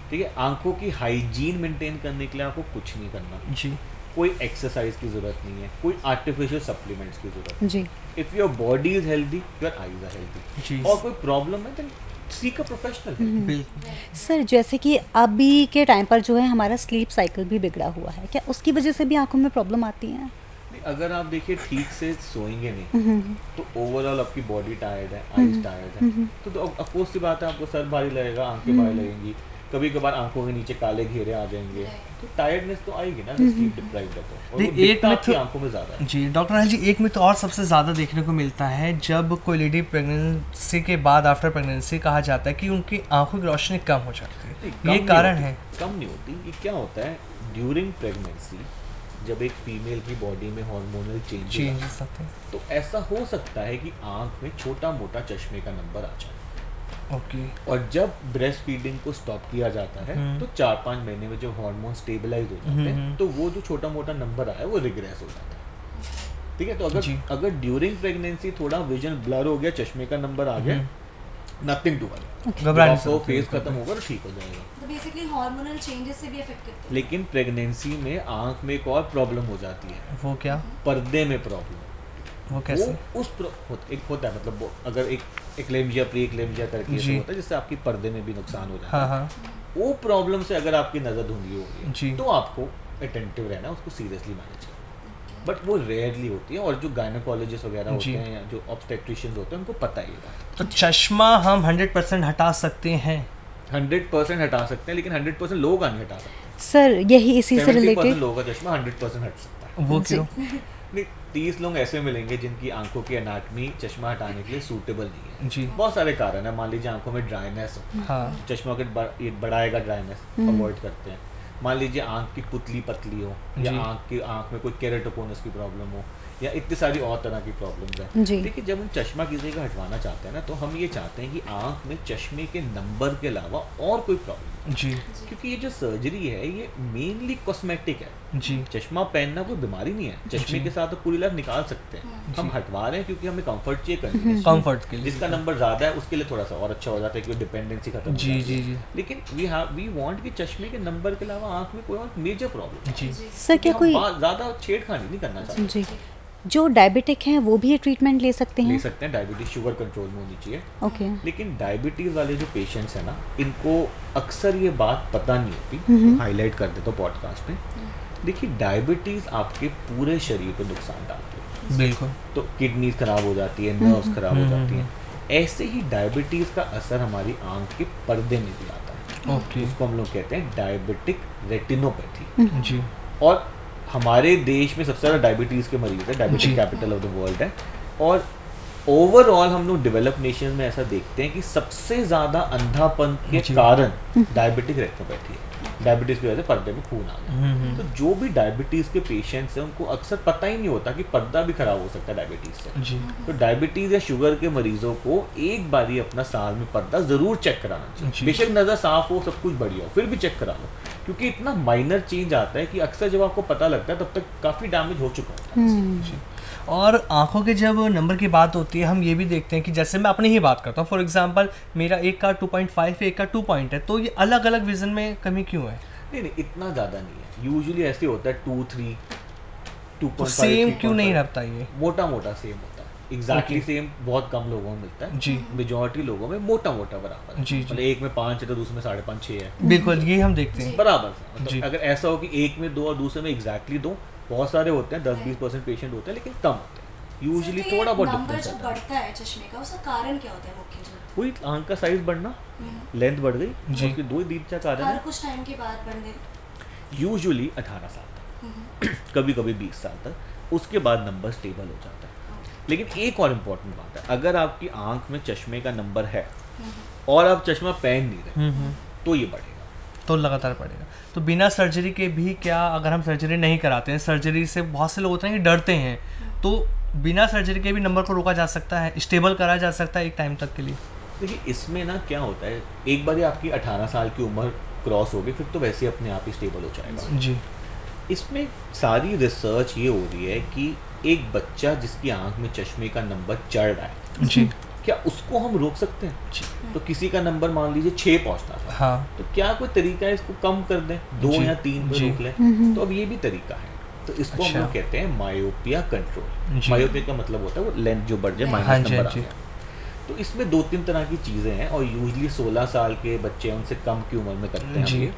ठीक है, आंखों की हाइजीन मेंटेन करने के लिए आपको कुछ नहीं करना, जी कोई एक्सरसाइज की जरूरत नहीं है, कोई आर्टिफिशियल सप्लीमेंट्स की जरूरत जी नहीं। If your body is healthy, your eyes are healthy. जी और कोई प्रॉब्लम है तो सीक अ प्रोफेशनल। बिल्कुल। सर जैसे कि अभी के टाइम पर जो है हमारा स्लीप साइकिल भी बिगड़ा हुआ है, क्या उसकी वजह से भी आंखों में प्रॉब्लम आती है? अगर आप देखिए ठीक से सोएंगे नहीं तो ओवरऑल आपकी बॉडी टायर्ड है, आईज टायर्ड है, तो अफकोर्स सी बात है आपको सर भारी लगेगा, आंखें भारी लगेंगी, कभी कभार आंखों के नीचे काले घेरे आ जाएंगे, तो टायर्डनेस तो आएगी ना, स्लीप डिप्राइव्ड है तो, और वो दिखता आपकी आंखों में ज़्यादा है। जी डॉक्टर अनिल जी, एक मिथ और सबसे ज़्यादा देखने को मिलता है जब कोई लेडी प्रेगनेंसी के बाद आफ्टर प्रेगनेंसी कहा जाता है कि उनकी आंखों की रोशनी कम हो जाती है, ये कारण है? कम नहीं होती, ये क्या होता है ड्यूरिंग प्रेगनेंसी जब एक फीमेल की बॉडी में हार्मोनल चेंजेस आते हैं तो ऐसा हो सकता है कि आंख में छोटा मोटा चश्मे का नंबर आ जाए। ओके। और जब ब्रेस्ट फीडिंग को स्टॉप किया जाता है तो 4-5 महीने में जब हार्मोन स्टेबलाइज हो जाते हैं तो वो जो छोटा मोटा नंबर आया वो रिग्रेस हो जाता है। ठीक है, तो अगर ड्यूरिंग प्रेगनेंसी थोड़ा विजन ब्लर हो गया, चश्मे का नंबर आ गया, नथिंग टू वरी, घबराने से फेज खत्म होगा तो ठीक हो जाएगा। तो बेसिकली हार्मोनल चेंजेस से भी अफेक्ट करते हैं। लेकिन प्रेगनेंसी में आंख में एक और प्रॉब्लम हो जाती है। वो क्या? पर्दे में प्रॉब्लम। वो कैसे? एक होता है, मतलब अगर एक एक्लेम्जिया प्री एक्लेम्जिया करके ऐसा होता है जिससे आपकी पर्दे में भी नुकसान हो जाता है। हाँ। वो प्रॉब्लम से अगर आपकी नज़र धुंधली हो रही है जी। तो आपको अटेंटिव रहना, उसको सीरियसली मैनेज करना, बट वो रेयरली होती है, और जो गायनेकोलॉजिस्ट वगैरह होते हैं या जो ऑब्स्टेट्रिशियंस होते हैं उनको पता ही है। तो चश्मा हम 100% हटा सकते हैं? 100% हटा सकते हैं, लेकिन 100% लोग नहीं हटा सकते। सर यही इसी से 70% रिलेटेड लोगों का चश्मा 100% हट सकता है। वो क्यों? नहीं, 30 लोग ऐसे मिलेंगे जिनकी आंखों की एनाटमी चश्मा हटाने के लिए सूटेबल नहीं है। जी। बहुत सारे कारण है। मान लीजिए आंखों में ड्राइनेस हो, हाँ। चश्मा के बढ़ाएगा ड्राइनेस, अवॉइड करते हैं। मान लीजिए आंख की पुतली पतली हो, या आंख में कोई केरेटोकोनस की प्रॉब्लम हो, या इतनी सारी और तरह की प्रॉब्लम्स हैं। देखिए, जब हम चश्मा किसी का हटवाना चाहते हैं ना, तो हम ये चाहते हैं कि आंख में चश्मे के नंबर के अलावा और कोई प्रॉब्लम जी, क्योंकि ये जो सर्जरी है ये मेनली कॉस्मेटिक है जी। चश्मा पहनना कोई बीमारी नहीं है, चश्मे के साथ तो पूरी लाइफ निकाल सकते हैं। हम हटवा रहे हैं क्योंकि हमें कंफर्ट चाहिए करने, कंफर्ट के लिए। जिसका नंबर ज़्यादा है उसके लिए थोड़ा सा और अच्छा हो जाता है क्योंकि डिपेंडेंसी खत्म हो जाती है। जी जी। लेकिन वी वांट कि चश्मे के नंबर के अलावा आंख में कोई और मेजर प्रॉब्लम। जी सर क्या कोई ज़्यादा छेड़खानी नहीं करना चाहते। जी, जो डायबिटिक हैं वो भी ये ट्रीटमेंट ले सकते हैं? ले सकते हैं, डायबिटीज शुगर कंट्रोल में होनी चाहिए। ओके। लेकिन डायबिटीज़ वाले जो पेशेंट्स हैं ना, इनको अक्सर ये बात पता नहीं होती, हाईलाइट कर देता हूँ पॉडकास्ट में। देखिए, डायबिटीज़ आपके पूरे शरीर पे नुकसान डालती है। बिल्कुल। तो किडनीज खराब हो जाती है, नर्व्स खराब हो जाती हैं। ऐसे ही डायबिटीज़ का असर हमारी आंख के पर्दे में भी आता है। ओके। उसको हम लोग कहते हैं डायबिटिक रेटिनोपैथी। जी। और हमारे देश में सबसे ज़्यादा डायबिटीज़ के मरीज है, diabetic capital of the world है। और ओवरऑल हम लोग डेवलप नेशन में ऐसा देखते हैं कि सबसे ज़्यादा अंधापन के कारण डायबिटिक रेटिनोपैथी है। डायबिटीज़ की वजह से पर्दे में खून आ गया। तो जो भी डायबिटीज़ के पेशेंट्स हैं उनको अक्सर पता ही नहीं होता कि पर्दा भी खराब हो सकता है डायबिटीज़ से। जी। तो डायबिटीज़ या शुगर के मरीजों को एक बारी अपना साल में पर्दा ज़रूर चेक कराना चाहिए। बेशक नज़र साफ हो, सब कुछ बढ़िया हो, फिर भी चेक करा लो, क्योंकि इतना माइनर चेंज आता है कि अक्सर जब आपको पता लगता है तब तक काफ़ी डैमेज हो चुका होता है। और आंखों के जब नंबर की बात होती है, हम ये भी देखते हैं कि जैसे मैं अपनी ही बात करता हूँ, फॉर एग्जांपल मेरा एक का 2.5 है, एक का 2 पॉइंट है, तो ये अलग अलग विजन में कमी क्यों है? नहीं, इतना ज़्यादा नहीं है। यूजुअली ऐसे होता है 2, 3, 2.5 सेम क्यों नहीं रहता? ये मोटा मोटा सेम होता है। एग्जैक्टली सेम बहुत कम लोगों में मिलता है। जी। मेजॉरिटी लोगों में मोटा मोटा बराबर है। जी। मतलब एक में 5 है तो दूसरे में 5.5, 6 है। बिल्कुल, ये हम देखते हैं बराबर से। मतलब अगर ऐसा हो कि एक में 2 और दूसरे में एग्जैक्टली 2, बहुत सारे होते हैं, 10-20% पेशेंट होते हैं, लेकिन कम होते हैं। यूजुअली थोड़ा बहुत डिफरेंस होता है। बढ़ता है चश्मे का, उसका कारण क्या होता है मुख्य? वही आंख का साइज बढ़ना, लेंथ बढ़ गई, उसके दो ही दीर्घ कारण हर कुछ टाइम के बाद बढ़ने, यूजुअली 18 साल तक, कभी कभी 20 साल तक, उसके बाद नंबर स्टेबल हो जाता है। लेकिन एक और इम्पोर्टेंट बात है, अगर आपकी आंख में चश्मे का नंबर है और आप चश्मा पहन नहीं रहे तो ये बढ़ेगा, तो लगातार बढ़ेगा। तो बिना सर्जरी के भी क्या, अगर हम सर्जरी नहीं कराते हैं, सर्जरी से बहुत से लोग होते हैं कि डरते हैं, तो बिना सर्जरी के भी नंबर को रोका जा सकता है, स्टेबल करा जा सकता है एक टाइम तक के लिए? देखिए, इसमें ना क्या होता है, एक बार आपकी 18 साल की उम्र क्रॉस होगी फिर तो वैसे अपने आप ही स्टेबल हो जाएगा। जी। इसमें सारी रिसर्च ये हो रही है कि एक बच्चा जिसकी आंख में चश्मे का नंबर चढ़ रहा है, जी, क्या उसको हम रोक सकते हैं? तो किसी का नंबर मान लीजिए 6 पहुंचता था, हाँ, तो क्या कोई तरीका है इसको कम कर दें, 2 या 3 पे रोक लें? तो अब ये भी तरीका है। तो इसको हम लोग कहते हैं मायोपिया कंट्रोल। मायोपिया का मतलब होता है वो लेंथ जो बढ़ जाए, माइनस नंबर आ गया। तो इसमें 2-3 तरह की चीज़ें हैं और यूजली 16 साल के बच्चे उनसे कम की उम्र में करते हैं जी। हम ये।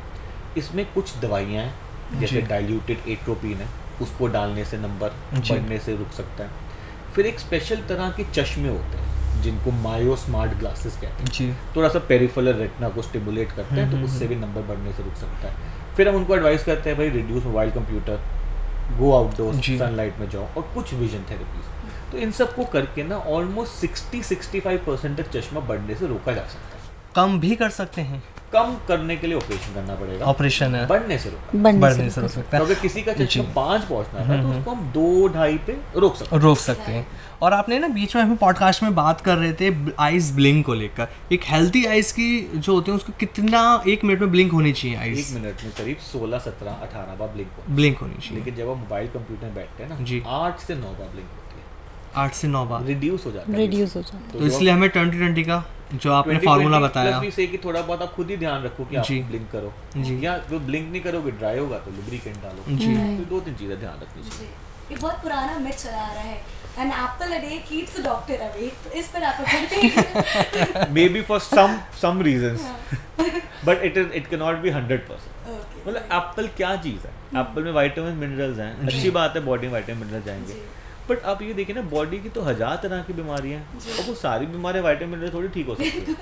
इसमें कुछ दवाइयाँ हैं जैसे डाइल्यूटेड एट्रोपिन है, उसको डालने से नंबर जी। बढ़ने से रुक सकता है। फिर एक स्पेशल तरह के चश्मे होते हैं जिनको मायो स्मार्ट ग्लासेस कहते हैं, जी। थोड़ा सा पेरिफेरल रेटिना को स्टिमुलेट करते हैं, तो उससे भी नंबर बढ़ने से रुक सकता है। फिर हम उनको एडवाइस करते हैं भाई रिड्यूस मोबाइल कंप्यूटर, गो आउटडोर्स, जी। सनलाइट में जाओ, और कुछ विजन थेरेपीज। तो इन सब को करके ना ऑलमोस्ट 60-65% तक चश्मा बढ़ने से रोका जा सकता है। कम भी कर सकते हैं, कम करने के लिए ऑपरेशन करना पड़ेगा, ऑपरेशन है, बढ़ने से रोका। बढ़ने से रोक सकता तो है, अगर किसी का चश्मा जी। 5 पहुंचना था तो उसको हम 2-2.5 पे रोक सकते हैं। रोक सकते हैं। और आपने ना बीच में हमें पॉडकास्ट में बात कर रहे थे आइज ब्लिंक को लेकर, एक हेल्थी आइज की जो होते हैं उसको कितना 1 मिनट में ब्लिंक होनी चाहिए? 1 आइज मिनट में करीब 16, 17, 18 बार ब्लिंक होता ब्लिंक होनी है। चाहिए, लेकिन जब आप मोबाइल कंप्यूटर में बैठते हैं ना, जी। 8 से 9 बार ब्लिंक होती है, 8 से 9 बार। रिड्यूस हो जाता है। रिड्यूस हो जाता तो इसलिए हमें 2020 का जो आपने 20-20 फार्मूला बताया, प्लस भी से कि थोड़ा बहुत आप खुद ही ध्यान रखो कि आप जी। ब्लिंक करो, जी। या जो ब्लिंक नहीं करोगे ड्राई होगा तो लुब्रिकेंट डालो। जी। तो 2-3 चीजें ध्यान रखनी चाहिए। जी। एक बहुत पुराना मिथ चला आ रहा है, an apple a day keeps the doctor away. तो इस पर आप कहते हैं maybe for some reasons, but it can not be 100%। Okay. मतलब एप्पल क्या चीज़ है? एप्पल में विटामिन मिनरल्स हैं, अच्छी बात है, बॉडी में विटामिन मिनरल जाएंगे। जी। बट आप ये देखिए ना, बॉडी की तो 1000 तरह की बीमारियां हैं, और वो सारी बीमारियां विटामिन मिनरल थोड़ी ठीक हो सकती है।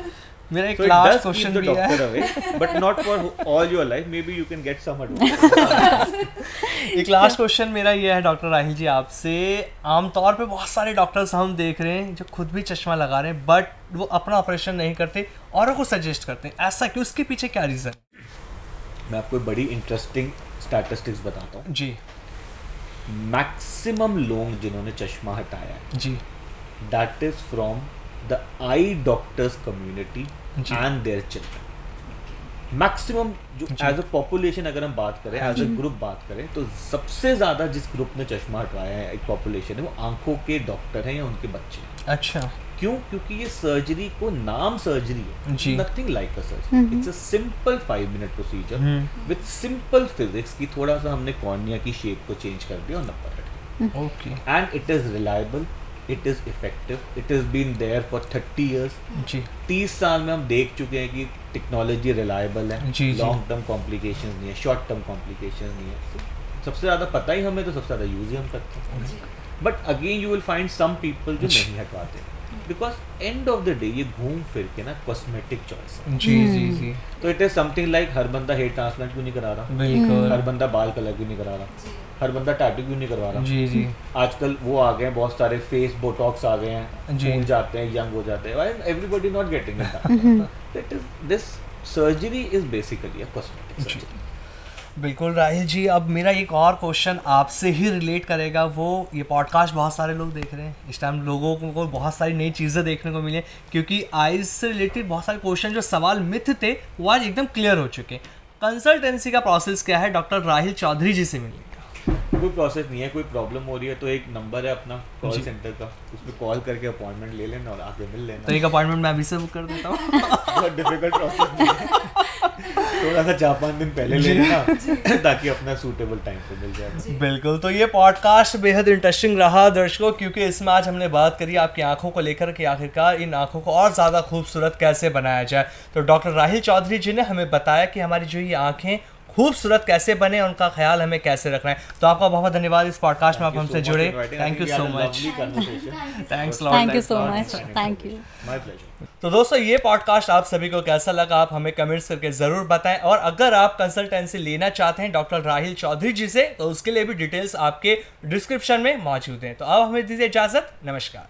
मेरा एक So it last does question keep the भी है। doctor away, but not for all your life. Maybe you can get some advice. एक लास्ट क्वेश्चन मेरा ये है डॉक्टर राहिल जी आपसे, आमतौर पे बहुत सारे डॉक्टर्स हम देख रहे हैं जो खुद भी चश्मा लगा रहे हैं बट वो अपना ऑपरेशन नहीं करते, औरों को सजेस्ट करते हैं, ऐसा क्यों? उसके पीछे क्या रीज़न? मैं आपको एक बड़ी इंटरेस्टिंग स्टैटिस्टिक्स बताता हूँ। जी मैक्सिमम लोग जिन्होंने चश्मा हटाया है, जी that is from the eye doctors community जी। and their children. मैक्सिमम जो जी। एज अ पॉपुलेशन अगर हम बात करें, एज अ ग्रुप बात करें, तो सबसे ज्यादा जिस ग्रुप ने चश्मा हटवाया है, एक पॉपुलेशन है, वो आंखों के डॉक्टर हैं या उनके बच्चे हैं। अच्छा क्यों? क्योंकि ये सर्जरी को नाम सर्जरी है, जी। Nothing like a surgery, it's a simple 5 minute procedure with simple physics की थोड़ा सा हमने कॉर्निया की शेप को चेंज कर दिया और नंबर हट गया। Okay and it is reliable, it is effective, it is been there for 30 years। जी 30 साल में हम देख चुके हैं कि टेक्नोलॉजी रिलायबल है, जी, जी। लॉन्ग टर्म कॉम्प्लिकेशंस नहीं है, शॉर्ट टर्म कॉम्प्लिकेशंस नहीं है। तो सबसे ज़्यादा पता ही हमें, तो सबसे ज़्यादा यूज ही हम करते हैं। But again you will find some people जो नहीं हटवाते, because end of the day ये घूम फिर के ना कॉस्मेटिक चॉइस है। जी जी जी तो इट इज समथिंग लाइक हर बंदा हेयर ट्रांसप्लांट क्यों नहीं करा रहा, हर बिल्कुल बंदा बाल कलर क्यों नहीं करा रहा, हर बंदा टैटू क्यों नहीं करवा रहा। जी जी आजकल वो आ गए हैं, बहुत सारे फेस बोटॉक्स आ गए हैं, जी। फूल जाते हैं, यंग हो जाते हैं, everybody not getting it. This surgery is basically a cosmetic surgery. बिल्कुल राहिल जी, अब मेरा एक और क्वेश्चन आपसे ही रिलेट करेगा। वो ये पॉडकास्ट बहुत सारे लोग देख रहे हैं इस टाइम, लोगों को बहुत सारी नई चीज़ें देखने को मिली हैं, क्योंकि आइज से रिलेटेड बहुत सारे क्वेश्चन जो सवाल मिथ थे वो आज एकदम क्लियर हो चुके हैं। कंसल्टेंसी का प्रोसेस क्या है डॉक्टर राहिल चौधरी जी से मिलने का? कोई प्रोसेस नहीं है, कोई प्रॉब्लम हो रही है तो एक नंबर है अपना कॉल जी। सेंटर का, उसमें कॉल करके अपॉइंटमेंट ले लेना और आके मिल लेना। तो एक अपॉइंटमेंट मैं अभी से बुक कर देता हूँ। बहुत डिफिकल्ट प्रोसेस नहीं है, थोड़ा सा 4-5 दिन पहले ले लेना ताकि अपना सूटेबल टाइम पे मिल जाए। बिल्कुल, तो ये पॉडकास्ट बेहद इंटरेस्टिंग रहा दर्शकों, क्योंकि इसमें आज हमने बात करी आपकी आंखों को लेकर कि आखिरकार इन आंखों को और ज़्यादा खूबसूरत कैसे बनाया जाए। तो डॉक्टर राहिल चौधरी जी ने हमें बताया कि हमारी जो ये आंखें खूबसूरत कैसे बने, उनका ख्याल हमें कैसे रखना है। तो आपका बहुत बहुत धन्यवाद इस पॉडकास्ट में आप हमसे जुड़े। Thank you so much. Thanks lot. Thank you so much, thank you. My pleasure. तो दोस्तों ये पॉडकास्ट आप सभी को कैसा लगा आप हमें कमेंट्स करके ज़रूर बताएं, और अगर आप कंसल्टेंसी लेना चाहते हैं डॉक्टर राहिल चौधरी जी से तो उसके लिए भी डिटेल्स आपके डिस्क्रिप्शन में मौजूद हैं। तो अब हमें दीजिए इजाज़त, नमस्कार।